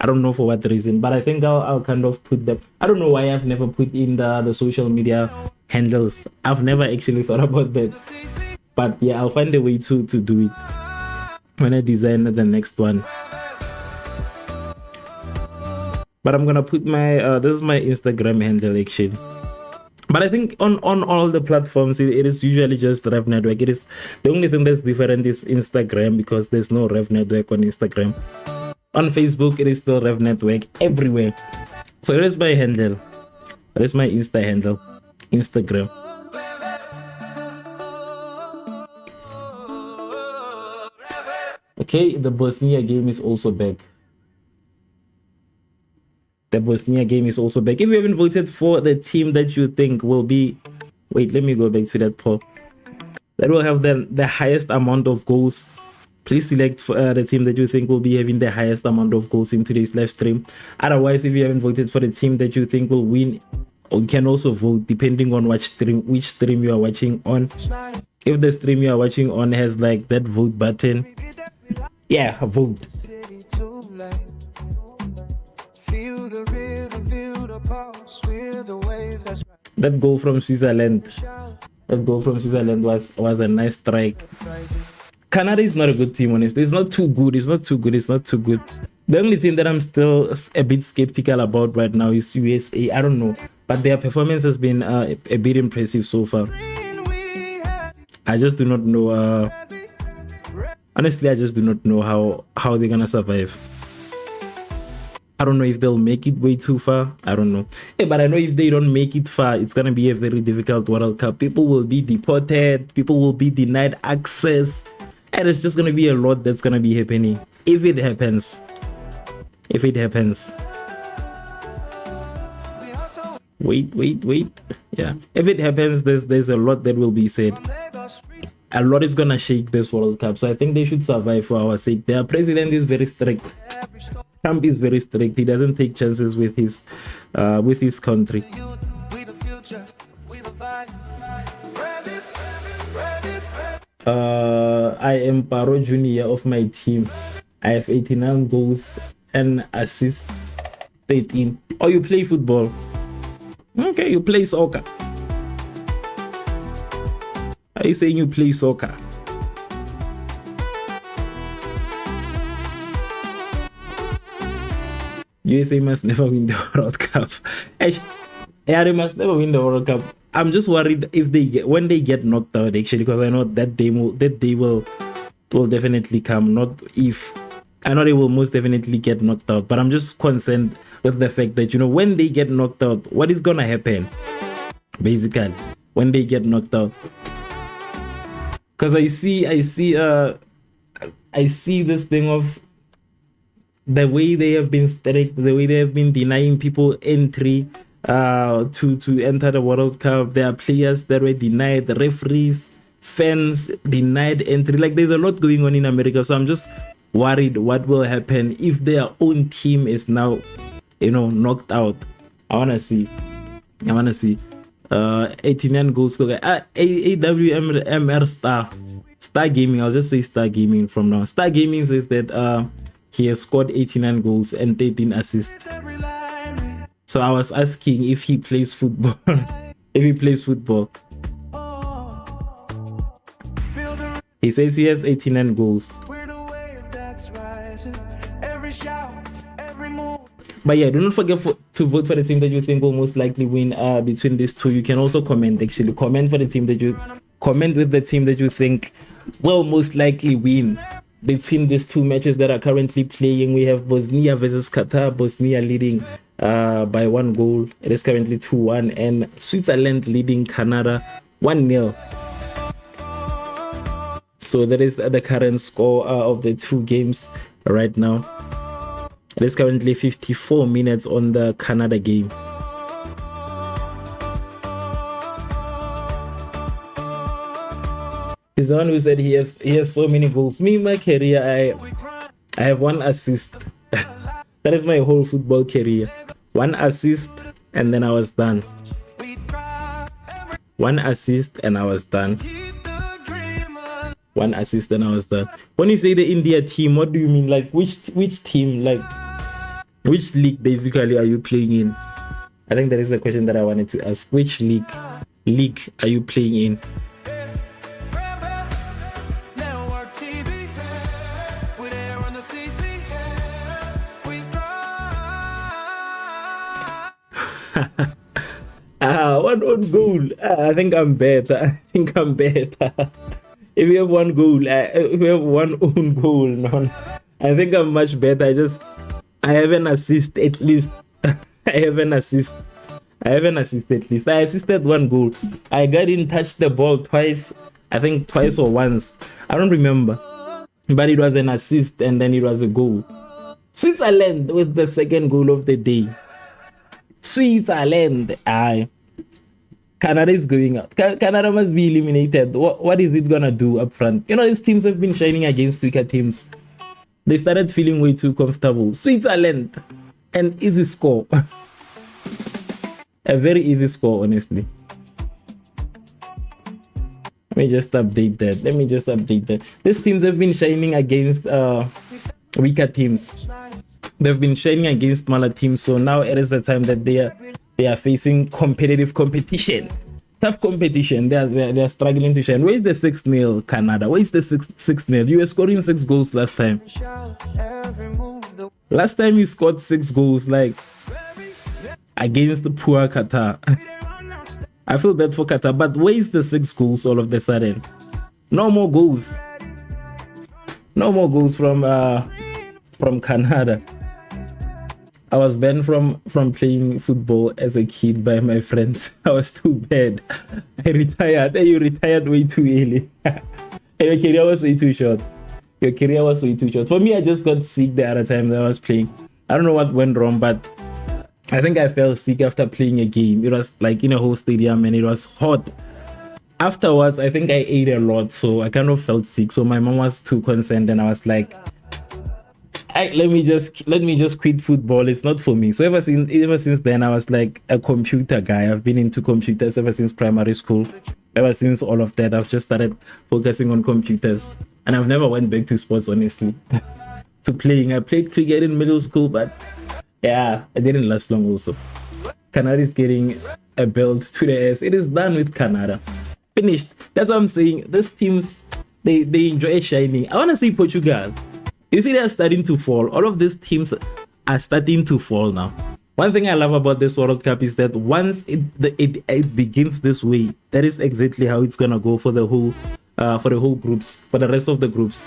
B: I don't know for what reason, but I think I'll kind of put them. I don't know why I've never put in the social media handles. I've never actually thought about that, but yeah, I'll find a way to do it when I design the next one. But I'm gonna put my this is my Instagram handle actually. But I think on all the platforms, it is usually just Revv Network. It is the only thing that's different is Instagram, because there's no Revv Network on Instagram. On Facebook, it is still Revv Network everywhere. So it is my handle. It is my Insta handle, Instagram. Okay, the Bosnia game is also back. The Bosnia game is also back. If you haven't voted for the team that you think will be... Wait, let me go back to that poll. That will have the highest amount of goals. Please select the team that you think will be having the highest amount of goals in today's live stream. Otherwise, if you haven't voted for the team that you think will win, you can also vote depending on which stream you are watching on. If the stream you are watching on has like that vote button, yeah, vote. That goal from Switzerland was a nice strike. Canada is not a good team, honestly. It's not too good. The only team that I'm still a bit skeptical about right now is USA. I don't know, but their performance has been a bit impressive so far. I just do not know. Honestly, I just do not know how they're gonna survive. I don't know if they'll make it way too far. I don't know. But I know if they don't make it far, it's going to be a very difficult World Cup. People will be deported. People will be denied access. And it's just going to be a lot that's going to be happening. If it happens. Wait. Yeah, if it happens, there's a lot that will be said. A lot is gonna shake this World Cup, so I think they should survive for our sake. Their president is very strict. Trump is very strict. He doesn't take chances with his country. I am Paro Junior of my team. I have 89 goals and assists 13. Oh, you play football? Okay, you play soccer. Are you saying you play soccer? USA must never win the World Cup. Yeah, they must never win the World Cup. I'm just worried if when they get knocked out, actually, because I know that they will definitely come. Not if. I know they will most definitely get knocked out, but I'm just concerned with the fact that, you know, when they get knocked out, what is gonna happen? Basically, when they get knocked out, because I see this thing of the way they have been strict, the way they have been denying people entry to enter the World Cup. There are players that were denied, the referees, fans denied entry. Like, there's a lot going on in America, so I'm just worried what will happen if their own team is now, you know, knocked out. I wanna see 89 goals. AWMR Star Gaming, I'll just say Star Gaming from now. Star Gaming says that he has scored 89 goals and 13 assists. So I was asking if he plays football. If he plays football. He says he has 89 goals. But yeah, do not forget to vote for the team that you think will most likely win between these two. You can also comment, actually. Comment with the team that you think will most likely win between these two matches that are currently playing. We have Bosnia versus Qatar. Bosnia leading by 1 goal. It is currently 2-1. And Switzerland leading Canada 1-0. So that is the current score of the two games right now. It is currently 54 minutes on the Canada game. He's the one who said he has so many goals. Me, in my career, I have 1 assist. That is my whole football career. 1 assist and then I was done. 1 assist and I was done. 1 assist and I was done. When you say the India team, what do you mean? Like which team? Like which league basically are you playing in? I think that is the question that I wanted to ask. Which league are you playing in? One own goal. I think I'm better. If you have 1 goal, if you have 1 own goal, no, I think I'm much better. I have an assist at least. I have an assist at least. I assisted 1 goal. I didn't touch the ball twice. I think twice or once. I don't remember. But it was an assist and then it was a goal. Switzerland with the 2nd goal of the day. Switzerland. Canada is going out. Canada must be eliminated. What is it gonna do up front? You know, these teams have been shining against weaker teams. They started feeling way too comfortable. Switzerland, an easy score. A very easy score, honestly. Let me just update that. These teams have been shining against weaker teams. They've been shining against smaller teams. So now it is the time that they are facing competition. Tough competition. They are struggling to shine. Where is the 6-0 Canada? Where is the 6-0? You were scoring 6 goals last time. Last time you scored 6 goals, like against the poor Qatar. I feel bad for Qatar, but where is the 6 goals all of the sudden? No more goals. No more goals from Canada. I was banned from playing football as a kid by my friends. I was too bad. I retired. You retired way too early. Your career was way too short. For me, I just got sick the other time that I was playing. I don't know what went wrong, but I think I fell sick after playing a game. It was like in a whole stadium and it was hot. Afterwards, I think I ate a lot, so I kind of felt sick. So my mom was too concerned, and I was like, let me just quit football. It's not for me. So ever since then, I was like a computer guy. I've been into computers ever since primary school. Ever since all of that, I've just started focusing on computers, and I've never went back to sports, honestly. To playing, I played cricket in middle school, but yeah, it didn't last long. Also, Canada is getting a belt to the ass. It is done with Canada. Finished. That's what I'm saying. These teams, they enjoy shining. I want to see Portugal. You see, they're starting to fall. All of these teams are starting to fall now. One thing I love about this World Cup is that once it begins this way, that is exactly how it's gonna go for the whole groups, for the rest of the groups.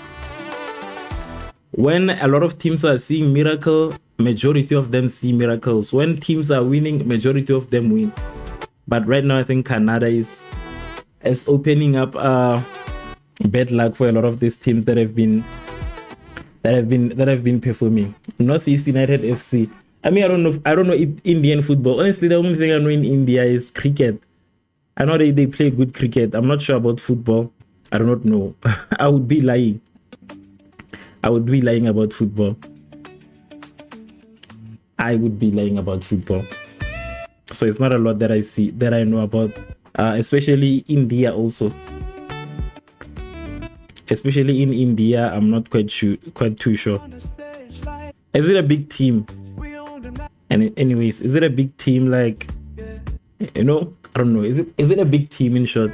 B: When a lot of teams are seeing miracle, majority of them see miracles. When teams are winning, majority of them win. But right now, I think Canada is opening up bad luck for a lot of these teams that have been performing. Northeast United FC. I mean, I don't know Indian football. Honestly, the only thing I know in India is cricket. I know they play good cricket. I'm not sure about football. I do not know. I would be lying. I would be lying about football. I would be lying about football. So it's not a lot that I know about. Especially India also. Especially in India, I'm not quite too sure. Is it a big team? And anyways, is it a big team? Like, you know, I don't know. Is it a big team in short?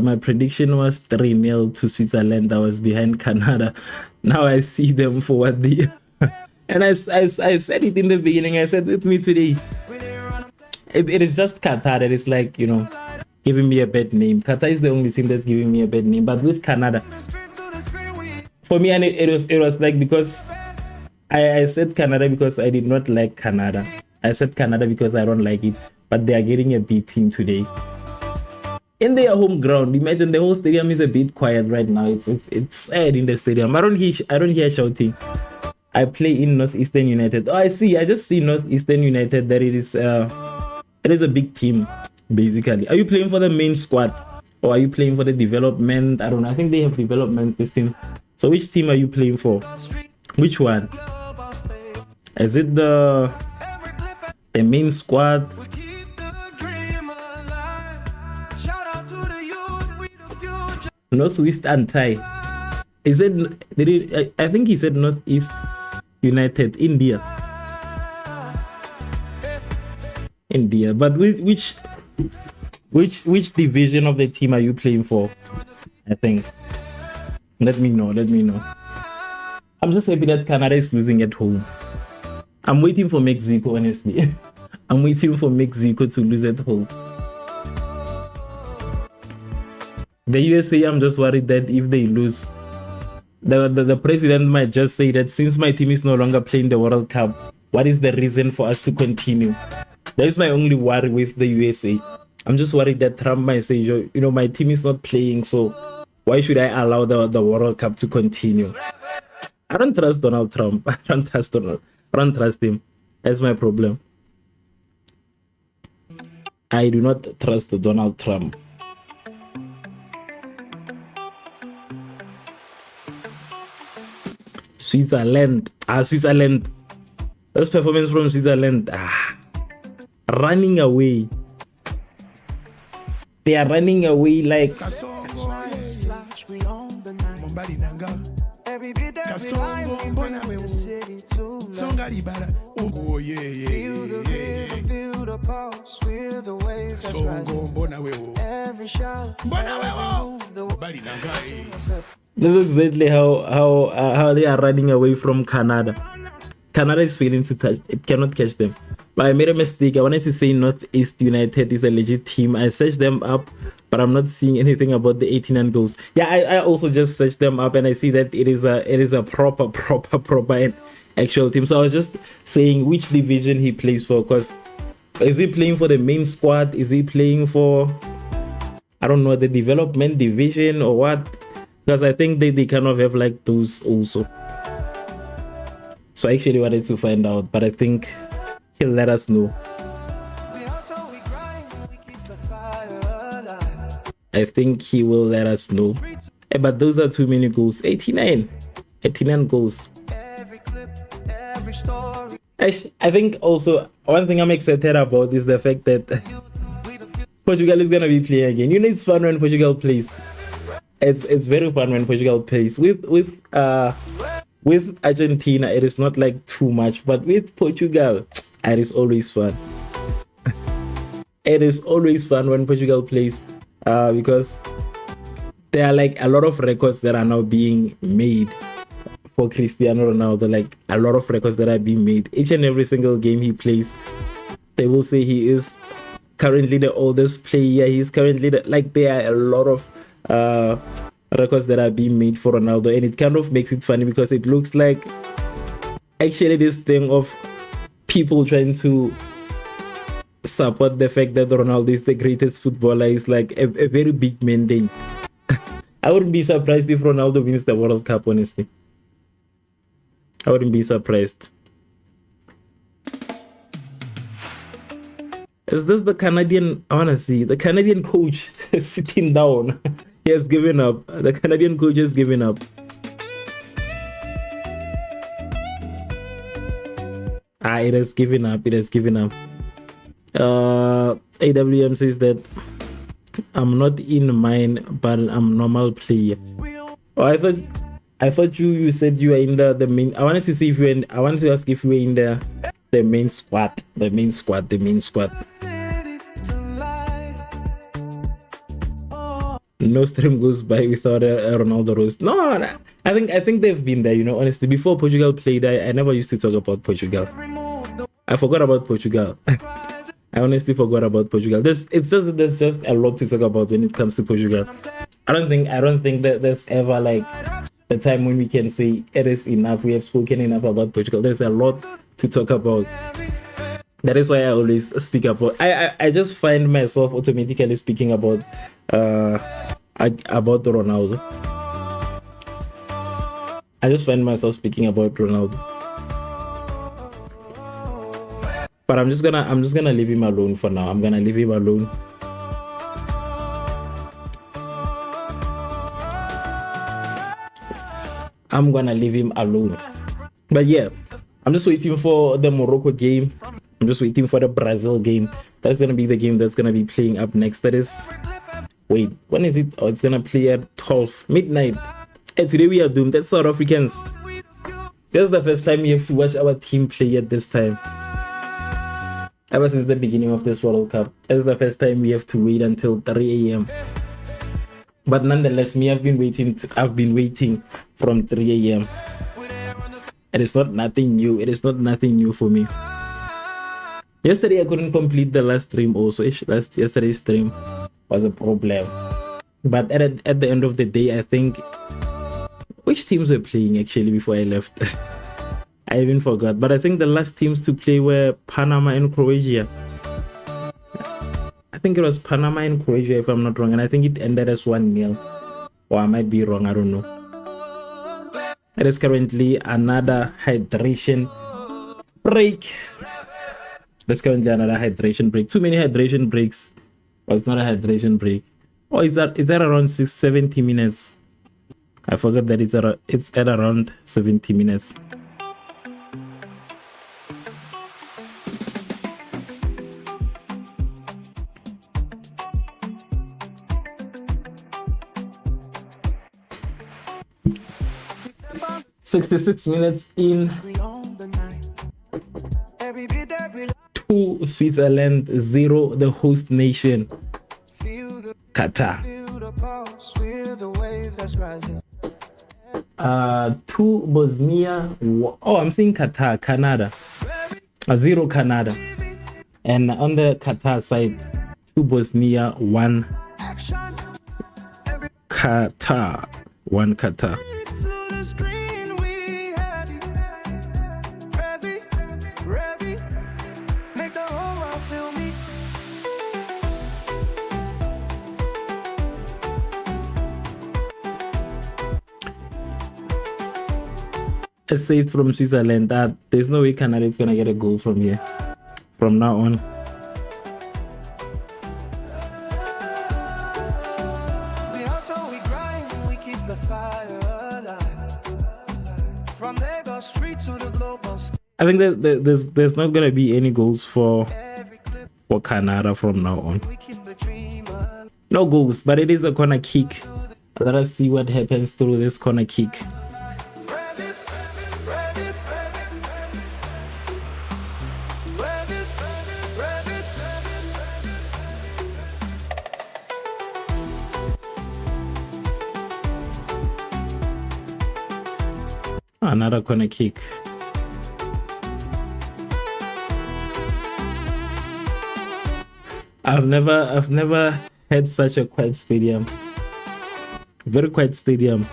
B: My prediction was 3-0 to Switzerland. I was behind Canada. Now I see them for what they and I said it in the beginning. I said with me today, it is just Qatar that is like, you know, giving me a bad name. Qatar is the only team that's giving me a bad name. But with Canada, for me, and it was like, because I said Canada because I did not like Canada. I said Canada because I don't like it. But they are getting a big team today. In their home ground, imagine the whole stadium is a bit quiet right now. It's sad in the stadium. I don't hear shouting. I play in Northeastern United. Oh, I just see Northeastern United that it is a big team, basically. Are you playing for the main squad, or are you playing for the development? I don't know. I think they have development this team. So which team are you playing for? Which one? Is it the main squad? Northwest Anti. Is it? I think he said Northeast United, India. But which division of the team are you playing for? I think. Let me know. I'm just happy that Canada is losing at home. I'm waiting for Mexico, honestly. I'm waiting for Mexico to lose at home. The USA, I'm just worried that if they lose, the president might just say that since my team is no longer playing the World Cup, what is the reason for us to continue? That is my only worry with the USA. I'm just worried that Trump might say, you know, my team is not playing, so why should I allow the World Cup to continue? I don't trust Donald Trump. I don't trust him. That's my problem. I do not trust Donald Trump. Switzerland. That's performance from Switzerland. Running away. They are running away like. This is exactly how they are running away from Canada. Canada is failing to touch. It cannot catch them. But I made a mistake. I wanted to say Northeast United is a legit team. I searched them up, but I'm not seeing anything about the 89 goals. Yeah, I also just searched them up, and I see that it is a proper and actual team. So I was just saying which division he plays for, because is he playing for the main squad? Is he playing for I don't know, the development division or what, because I think they kind of have like those also. So I actually wanted to find out, but I think he'll let us know. I think he will let us know. But those are too many goals. 89 goals. I think also one thing I'm excited about is the fact that Portugal is gonna be playing again. You know, it's fun when Portugal plays. It's very fun when Portugal plays. With Argentina, it is not like too much, but with Portugal, it is always fun. It is always fun when Portugal plays, because there are like a lot of records that are now being made for Cristiano Ronaldo. Like a lot of records that are being made. Each and every single game he plays, they will say he is currently the oldest player. He's currently there are a lot of records that are being made for Ronaldo, and it kind of makes it funny because it looks like actually this thing of people trying to support the fact that Ronaldo is the greatest footballer is like a very big mandate. I wouldn't be surprised if Ronaldo wins the World Cup, honestly. I wouldn't be surprised. Is this the Canadian? I want to see the Canadian coach sitting down. He has given up. The Canadian coach has given up. It has given up. It has given up. AWM says that I'm not in mine, but I'm normal player. Oh, I thought you said you were in the main. I wanted to see if you were I wanted to ask if you were in the main squad. The main squad. No stream goes by without a Ronaldo roast. No, I think they've been there, you know, honestly. Before Portugal played, I never used to talk about Portugal. I forgot about Portugal. I honestly forgot about Portugal. There's just a lot to talk about when it comes to Portugal. I don't think that there's ever like the time when we can say it is enough. We have spoken enough about Portugal. There's a lot to talk about. That is why I always speak about. I just find myself automatically speaking about Ronaldo. I just find myself speaking about Ronaldo. But I'm just gonna leave him alone for now. I'm gonna leave him alone. I'm gonna leave him alone. But yeah, I'm just waiting for the Morocco game. I'm just waiting for the Brazil game. That's gonna be the game that's gonna be playing up next. That is, wait, when is it? Oh, it's gonna play at 12 midnight. And today we are doomed. That's South Africans. This is the first time we have to watch our team play at this time. Ever since the beginning of this World Cup, it's the first time we have to wait until 3 a.m. But nonetheless, I've been waiting from 3 a.m. It is not nothing new. It is not nothing new for me. Yesterday I couldn't complete the last stream also. Yesterday's stream was a problem. But at the end of the day, I think which teams were playing actually before I left. I even forgot, but I think the last teams to play were Panama and Croatia. I think it was Panama and Croatia, if I'm not wrong, and I think it ended as 1-0. Or I might be wrong, I don't know. It is currently another hydration break. There's currently another hydration break. Too many hydration breaks. Well, it's not a hydration break. Oh, is that around 70 minutes? I forgot that it's at around 70 minutes. "66 minutes in, 2 Switzerland, 0 the host nation, Qatar. 2 Bosnia. Oh, I'm saying Qatar, Canada. 0 Canada. And on the Qatar side, 2 Bosnia, 1 Qatar. 1 Qatar. saved from Switzerland. There's no way Canada is gonna get a goal from here from now on.
A: We hustle, we grind, we keep the fire alive. From Lagos street to the global.
B: I think that there's not gonna be any goals for Canada from now on.
A: We keep the dream alive.
B: No goals, but it is a corner kick. Let us see what happens through this corner kick.
A: Revv it, Revv it, Revv it, Revv it.
B: Another corner kick. I've never had such a quiet stadium. Very quiet stadium.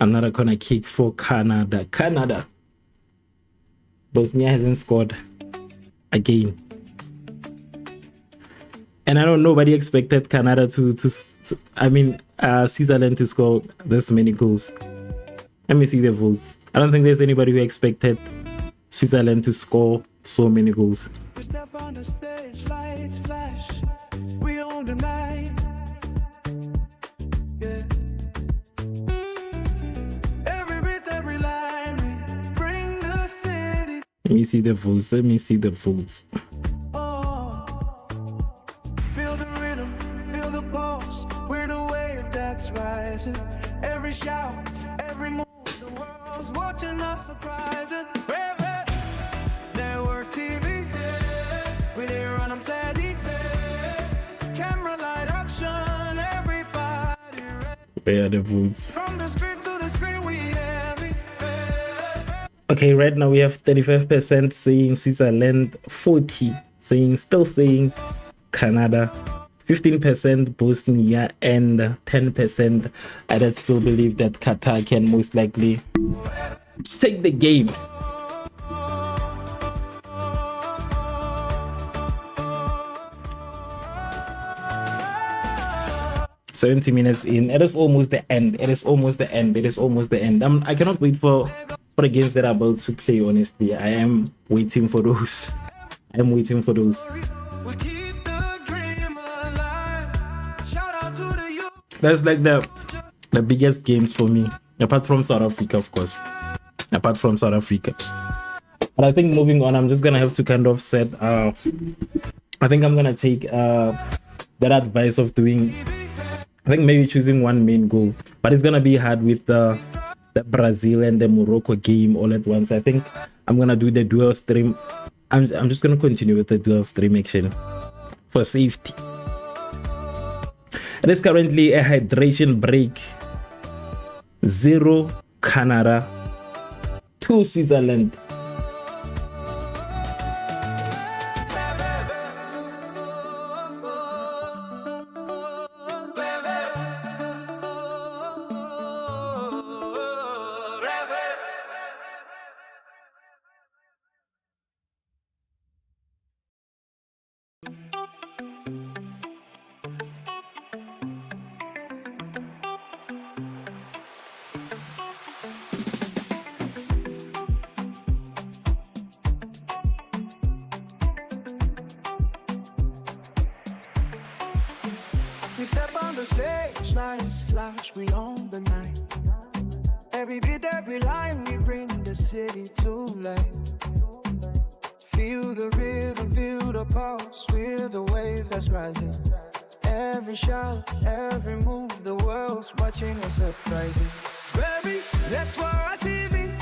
B: Another corner kick for Canada. Bosnia hasn't scored again. And I know nobody expected Canada Switzerland to score this many goals. Let me see the votes. I don't think there's anybody who expected Switzerland to score so many goals.
A: We step on the stage, lights flash. We own the night. Yeah. Every beat, every line, we bring the city.
B: Let me see the votes.
A: Oh, feel the rhythm, feel the pulse. We're the wave that's rising. Every shout, every move, the world's watching us surprising. Revv it, network TV, we there on them steady. Camera light action, everybody ready.
B: Where are the votes?
A: From the street to the screen, we heavy.
B: Okay, right now we have 35% saying Switzerland, 40 still saying Canada, 15% Bosnia, and 10% that still believe that Qatar can most likely take the game. "70 minutes in, it is almost the end. I cannot wait for the games that are about to play. Honestly, I am waiting for those.
A: We keep the dream alive. Shout out to the youth.
B: That's like the biggest games for me, apart from South Africa, of course. But I think moving on, I'm just gonna have to kind of set. I think I'm gonna take that advice of doing. I think maybe choosing one main goal, but it's gonna be hard with the Brazil and the Morocco game all at once. I think I'm gonna do the dual stream. I'm just gonna continue with the dual stream action for safety. It is currently a hydration break. 0 Canada, 2 Switzerland.
A: We step on the stage, lights flash, we own the night. Every beat, every line, we bring the city to life. Feel the rhythm, feel the pulse, we're the wave that's rising. Every shout, every move, the world's watching us surprising. Baby, let's watch TV,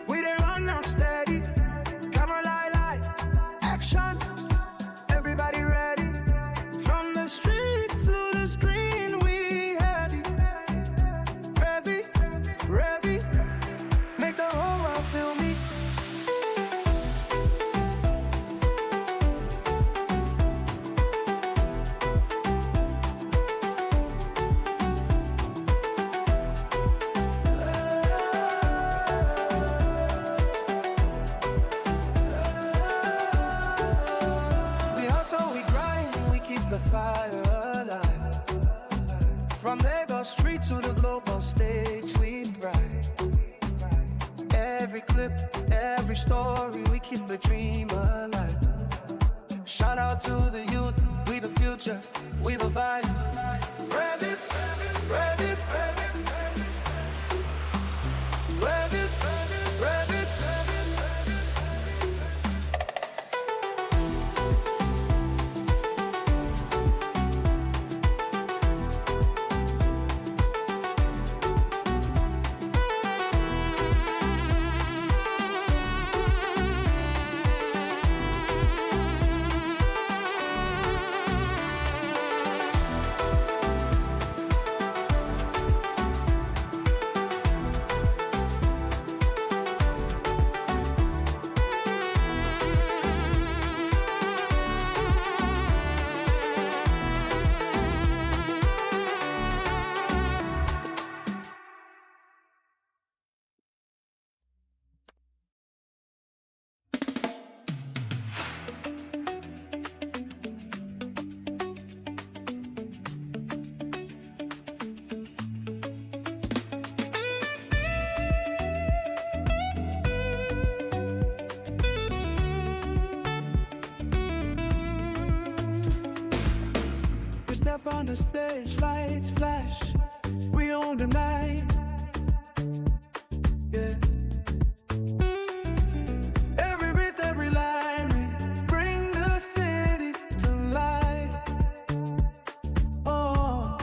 A: we there on now steady. Camera light, action, everybody ready. From the street to the screen, we heavy. Revv, make the whole world feel me. flip every story, we keep the dream alive. Shout out to the youth, we the future, we the vibe. Revv it, Revv it, Revv it, Revv it, Revv it. We step on the stage, lights flash, we own the night. Yeah. Every beat, every line, we bring the city to life. Oh,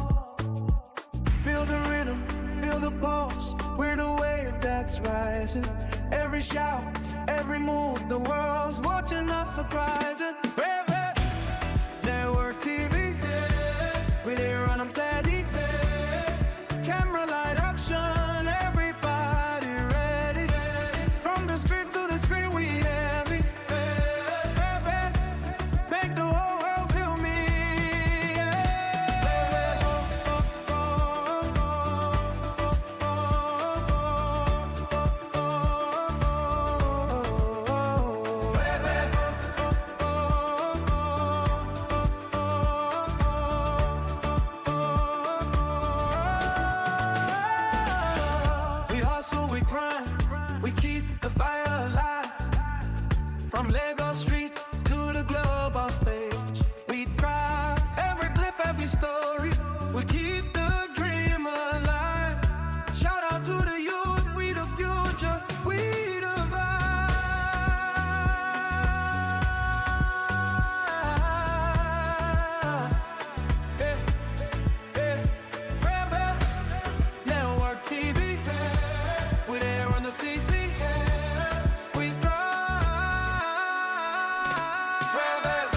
A: feel the rhythm, feel the pulse. We're the wave that's rising. Every shout, every move, the world's watching us surprising. Revv it, network TV. We there run 'em steady. Camera light action, everybody ready. From the street to the screen, we heavy. Revv it, make the whole world feel me. Revv it, we hustle, we grind, we keep the fire alive. From Lagos streets to the global stage, we thrive. Every clip, every story, we keep the dream alive. Shout out to the youth, we the future, we the vibe. Yeah, yeah. Revv it, network TV. We there on the city. We thrive. Revv it.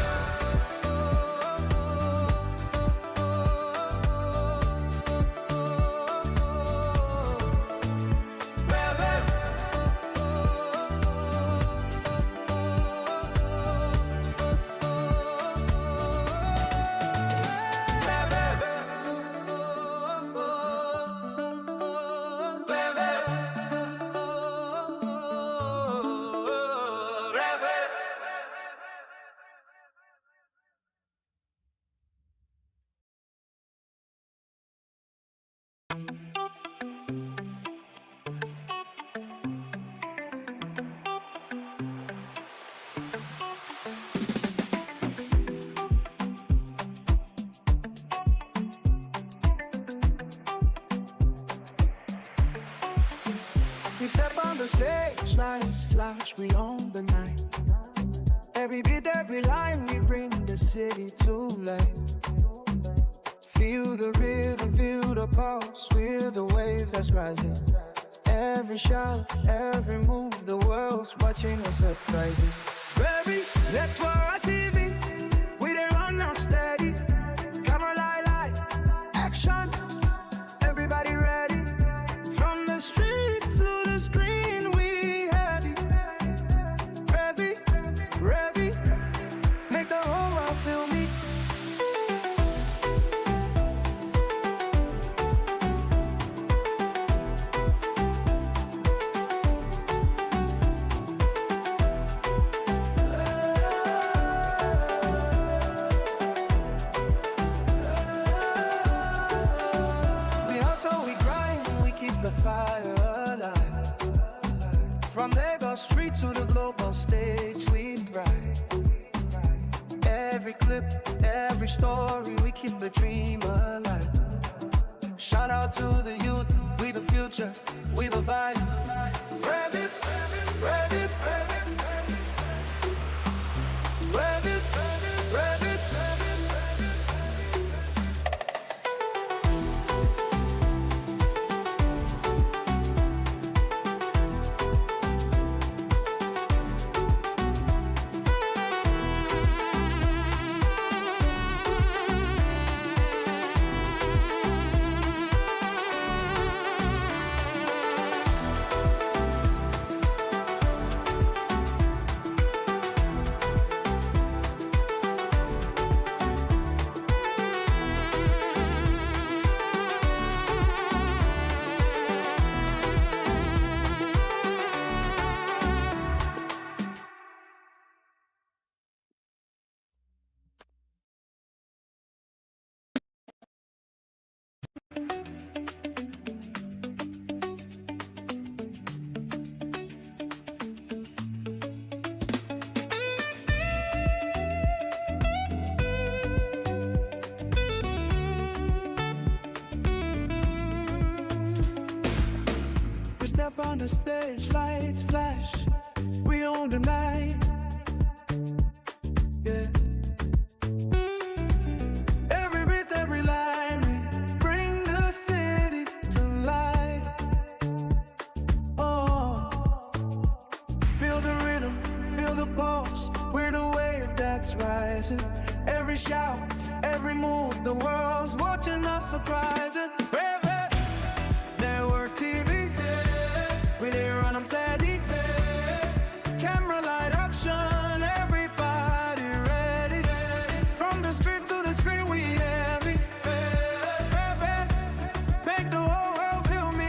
A: Revv it. We step on the stage, lights flash, we own the night. Every beat, every line, we bring the city to life. Feel the rhythm, feel the pulse, we're the wave that's rising. Every shout, every move, the world's watching us surprising. Revv, let's watch TV, we there run up steady. Camera light, action, everybody ready. From the street to the screen, we heavy. Revv, Revv, make the whole world feel me. street to the global stage, we thrive. Every clip, every story, we keep the dream alive. Shout out to the youth, we the future, we the vibe. Revv it, Revv it, Revv it, Revv it. We step on the stage, lights flash, we own the night. Yeah. Every beat, every line, we bring the city to life. Oh, feel the rhythm, feel the pulse, we're the wave that's rising. Every shout, every move, the world's watching us surprising. Revv it, network TV, we there run 'em steady. Camera, light, action, everybody ready. From the street to the screen, we heavy. Revv it, make the whole world feel me.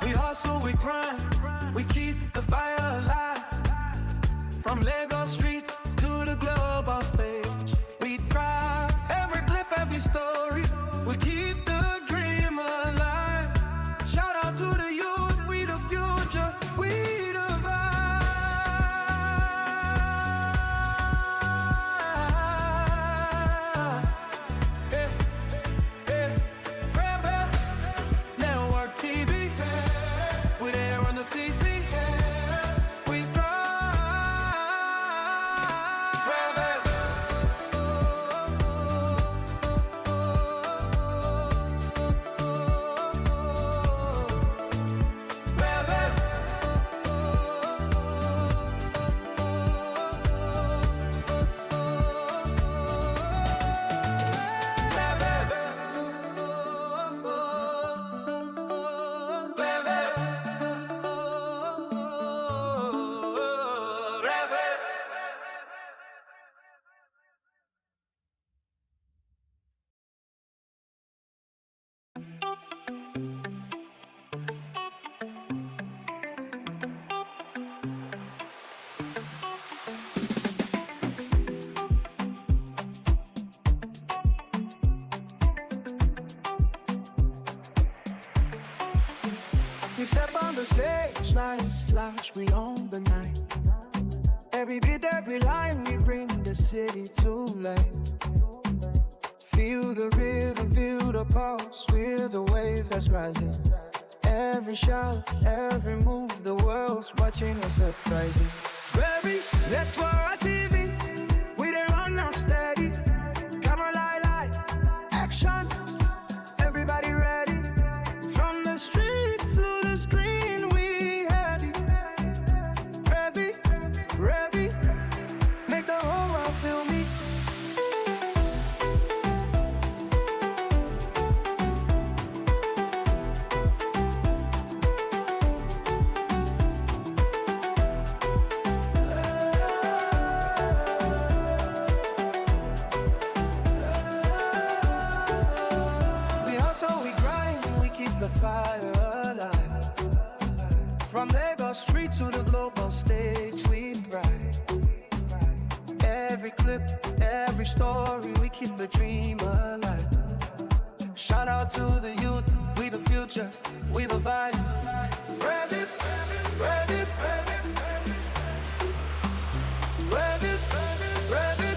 A: We hustle, we grind, we keep the fire alive. From Lagos streets to the global stage, we thrive. Every clip, every story, we keep the dream alive. Shout out to the youth, we the future, we the vibe. Eh, eh, Revv it, network TV, we there on the CT, we thrive. Revv it. Revv it. We step on the stage, lights flash, we own the night. Every beat, every line, we bring the city to life. Feel the rhythm, feel the pulse, we're the wave that's rising. Every shout, every move, the world's watching us surprising. Revv, network TV, we there run up steady. Camera, light, action, everybody ready. From the street to the screen, we heavy. Revv, make the whole world feel me. fire alive. From Lagos street to the global stage, we thrive. Every clip, every story, we keep the dream alive. Shout out to the youth, we the future, we the vibe. Revv it, Revv it, Revv it, Revv it, Revv it.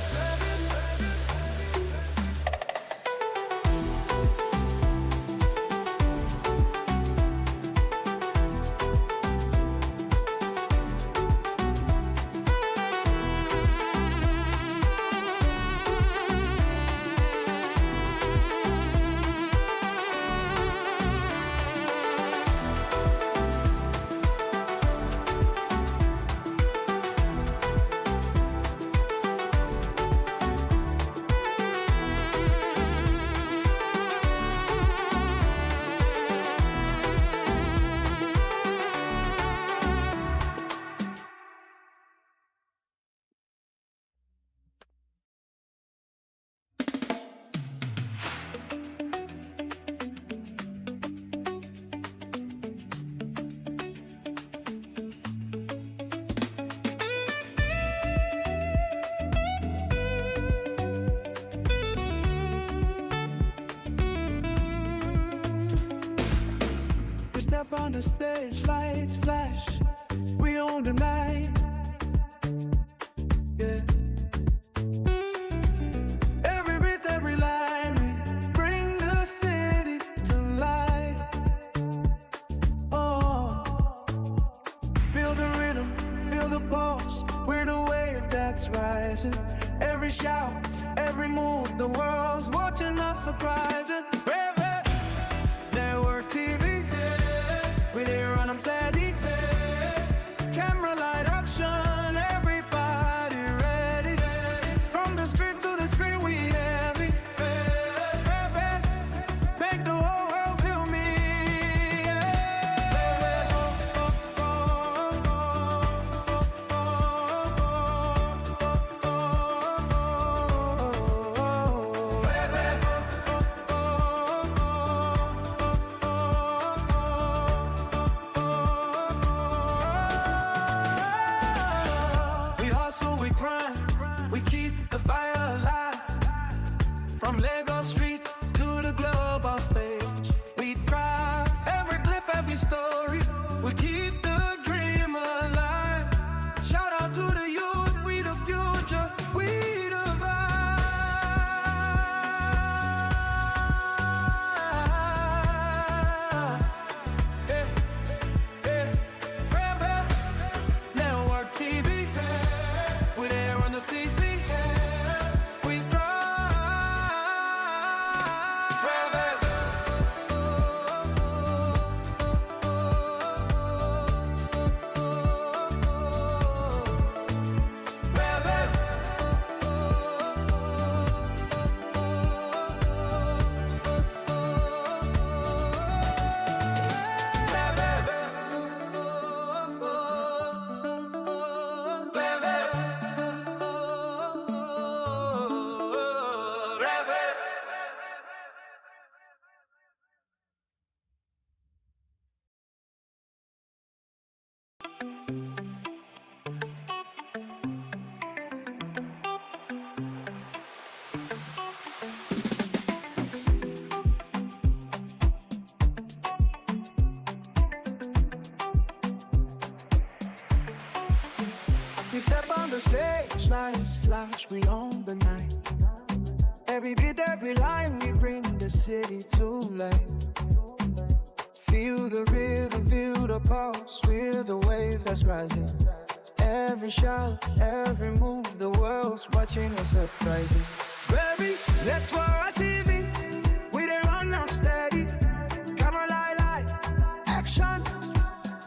A: We step on the stage, lights flash, we own the night. Yeah. Every beat, every line, we bring the city to life. Oh, feel the rhythm, feel the pulse, we're the wave that's rising. Every shout, every move, the world's watching us surprising. Revv it, network TV, we there on them steady. Camera light action, everybody ready. From the street to the screen, we heavy. Revv it, make the whole world feel me. We hustle, we grind, we keep the fire alive. From Lagos street to the global stage, we thrive. Every clip, every story, we keep the dream alive. Shout out to the youth, we the future, we the vibe. Yeah, yeah. Revv it, network TV, we there on the city, we thrive. Revv it. Revv it. We step on the stage, lights flash, we own the night. Every beat, every line, we bring the city to life. Feel the rhythm, feel the pulse, feel the wave that's rising. Every shout, every move, the world's watching us surprising. Ready, let's war TV, we there on now steady. Camera light, action,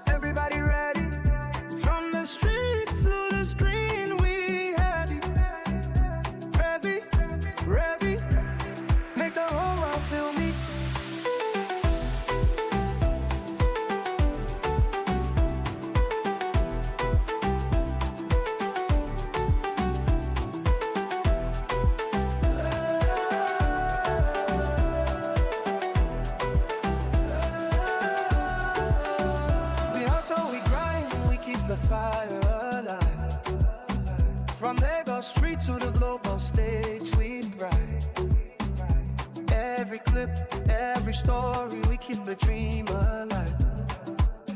A: everybody ready. From the street to the screen, we heavy. Revv, Revv, make the whole world feel me. keep the dream alive.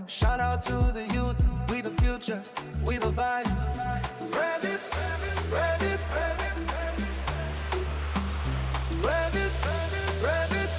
A: Shout out to the youth, we the future, we the vibe. Revv it, Revv it, Revv it, Revv it, Revv it.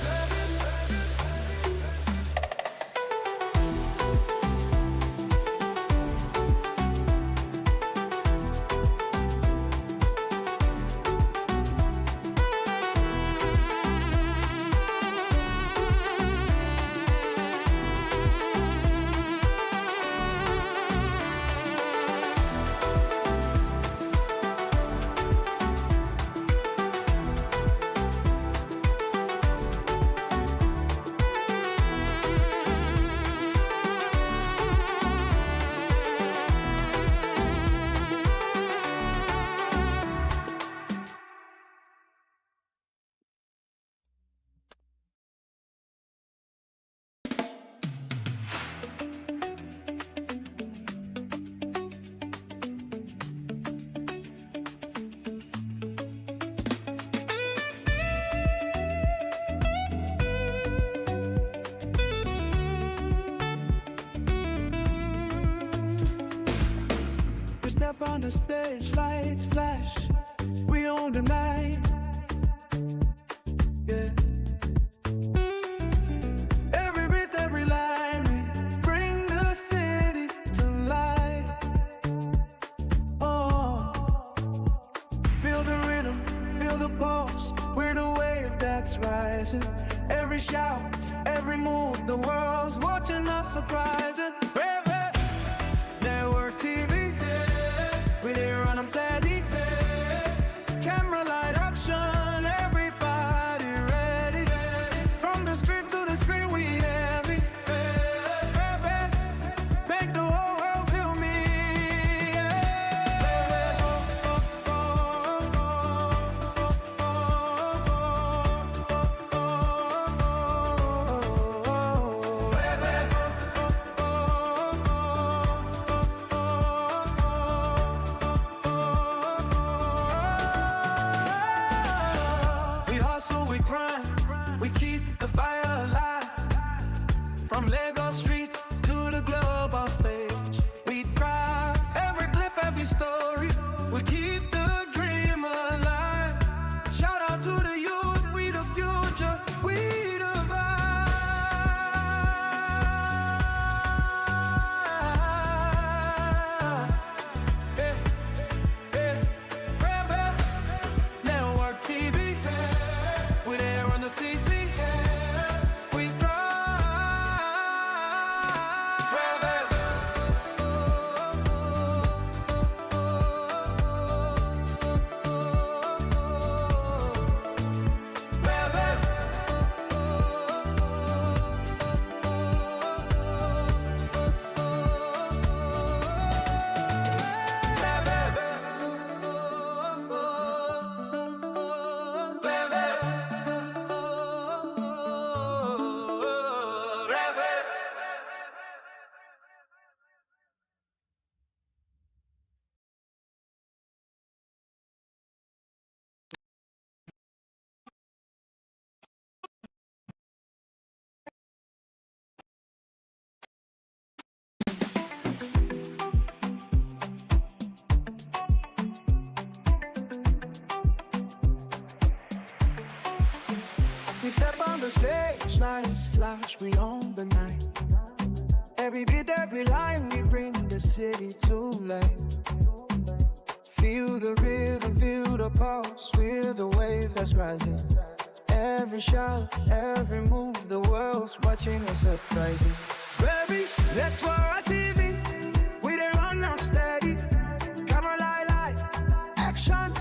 A: Step on the stage, lights flash, we own the night. Yeah. Every beat, every line, we bring the city to life. Oh, feel the rhythm, feel the pulse. We're the wave that's rising. Every shout, every move, the world's watching us surprising. Revv it, network TV. We there on them steady. Camera light action, everybody ready. From the street to the screen, we heavy. Revv it, make the whole world feel me. We keep the fire alive. From Lagos streets to the global stage, we thrive. Every clip, every story, we keep the dream alive. Shout out to the youth, we the future, we the vibe. Yeah, yeah. Revv it, network TV. We there on the city. We thrive. Revv it. Revv it. We step on the stage, lights flash, we own the night. Every beat, every line, we bring the city to life. Feel the rhythm, feel the pulse, we're the wave that's rising. Every shout, every move, the world's watching us surprising. Baby, let's watch TV, we there on now steady. Camera light, action,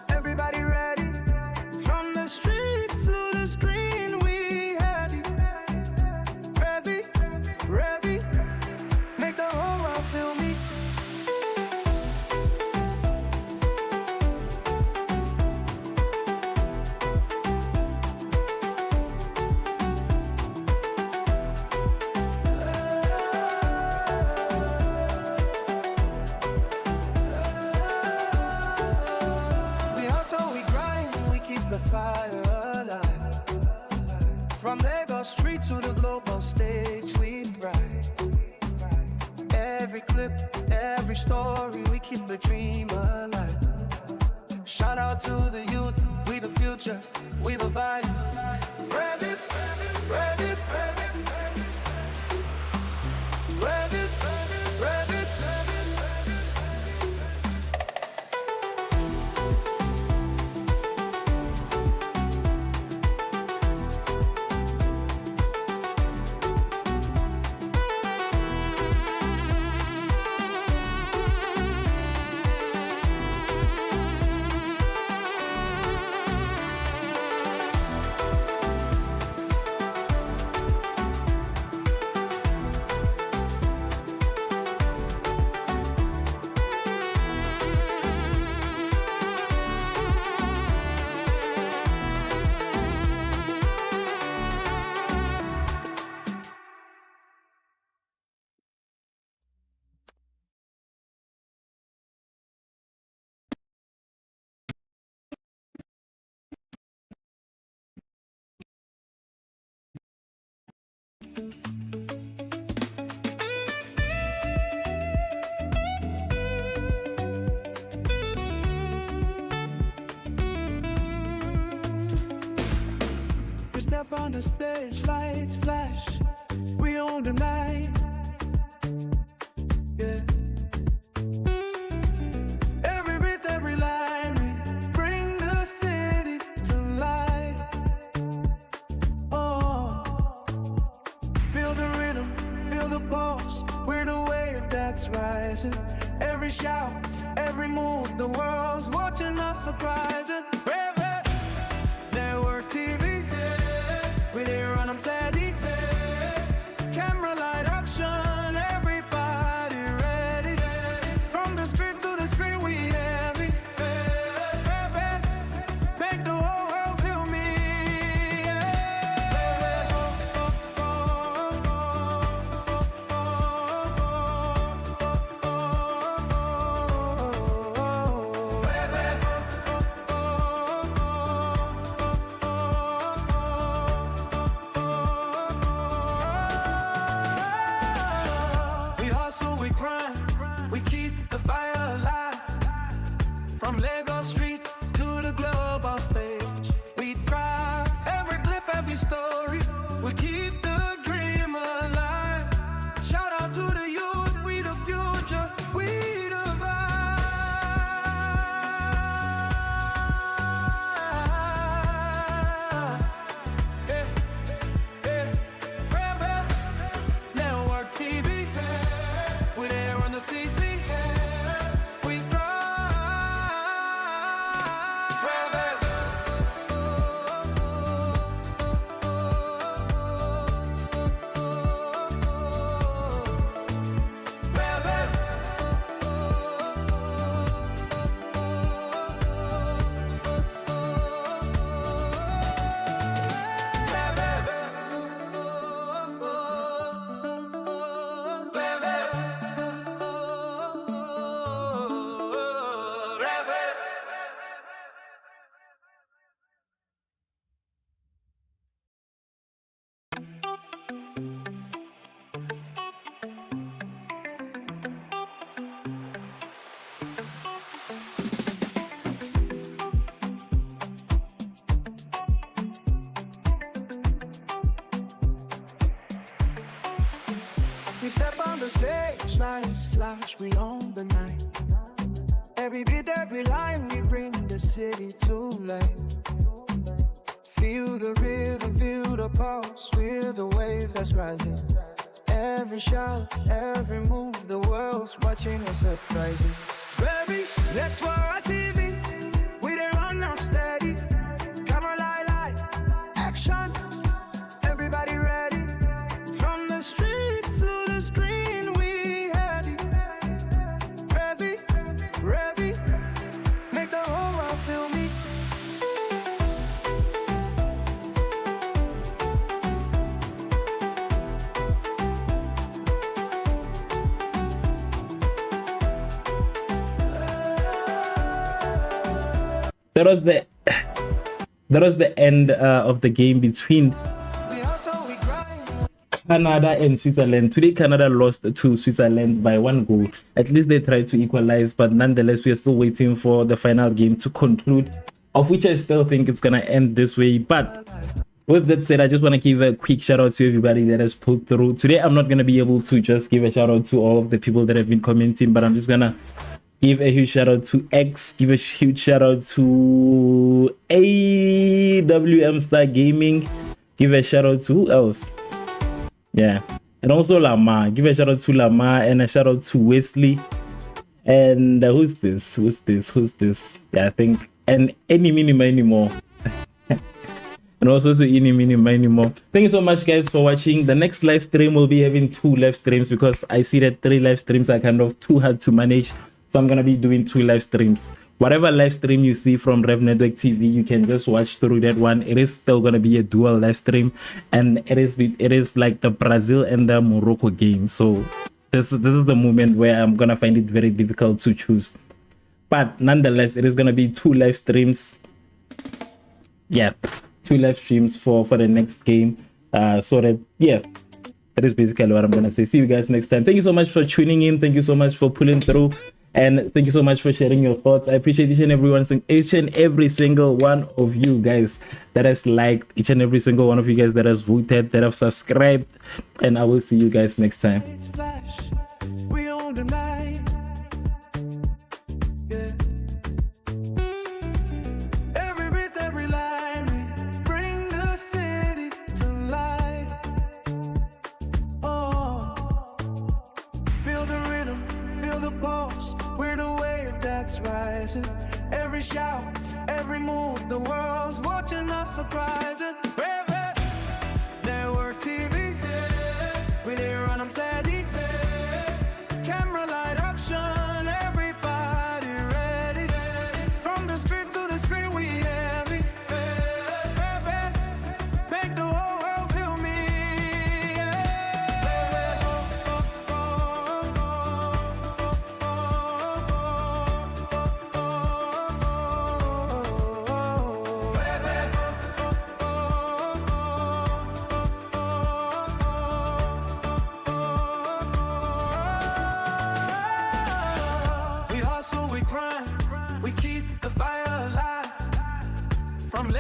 A: everybody ready. From the street to the screen, we heavy. Revv it, Revv it, make the whole world feel me. We step on the stage, lights flash, we own the night. Yeah. Every beat, every line, we bring the city to life. Oh, feel the rhythm, feel the pulse. We're the wave that's rising. Every shout, every move, the world's watching us surprising. Revv, network TV, we there run 'em steady. Camera light action, everybody ready. From the street to the screen, we heavy. Revv, make the whole world feel me. We hustle, we grind, we keep the fire alive. From Lagos streets to the global stage, we thrive. Every clip, every story, we keep the dream alive. Shout out to the youth, we the future, we the vibe. Yeah, yeah. Revv, network TV, we there on the CT, we thrive. Revv. We step on the stage, lights flash, we own the night. Every beat, every line, we bring the city to life. Feel the rhythm, feel the pulse, we're the wave that's rising. Every shout, every move, the world's watching us surprising. Baby, network TV, we there run up steady. Camera light, action, everybody ready. From the street to the screen, we heavy. Revv, make the whole world feel me.
B: That was the end of the game between
A: We hustle, we grind.
B: Canada and Switzerland. Today, Canada lost to Switzerland by 1 goal. At least they tried to equalize, but nonetheless, we are still waiting for the final game to conclude, of which I still think it's gonna end this way. But with that said, I just want to give a quick shout out to everybody that has pulled through. Today, I'm not gonna be able to just give a shout out to all of the people that have been commenting, but I'm just gonna give a huge shout out to X, give a huge shout out to AWM Star Gaming, give a shout out to who else? Yeah, and also Lama, give a shout out to Lama and a shout out to Wesley. And who's this? Yeah, I think, and any minima anymore. And also to any minima anymore. Thank you so much, guys, for watching. The next live stream will be having 2 live streams because I see that 3 live streams are kind of too hard to manage. So I'm gonna be doing 2 live streams. Whatever live stream you see from Revv Network TV, you can just watch through that one. It is still gonna be a dual live stream, and it is like the Brazil and the Morocco game. So this is the moment where I'm gonna find it very difficult to choose. But nonetheless, it is gonna be 2 live streams. Yeah, 2 live streams for the next game. So that, yeah, That is basically what I'm gonna say. See you guys next time. Thank you so much for tuning in. Thank you so much for pulling through, and thank you so much for sharing your thoughts. I appreciate each and every single one of you guys that has liked, each and every single one of you guys that has voted, that have subscribed, and I will see you guys next time.
A: It's flash, we own the night. Yeah. Every beat, every line, we bring the city to life. Oh, feel the rhythm, feel the pulse. We're the wave that's rising. Every shout, every move, the world's watching us surprising. Revv, network TV, we there on them steady. Camera light action, everybody ready. From the street to the screen, we heavy. Revv, make the whole world feel me. We hustle, we grind, we keep the fire alive. From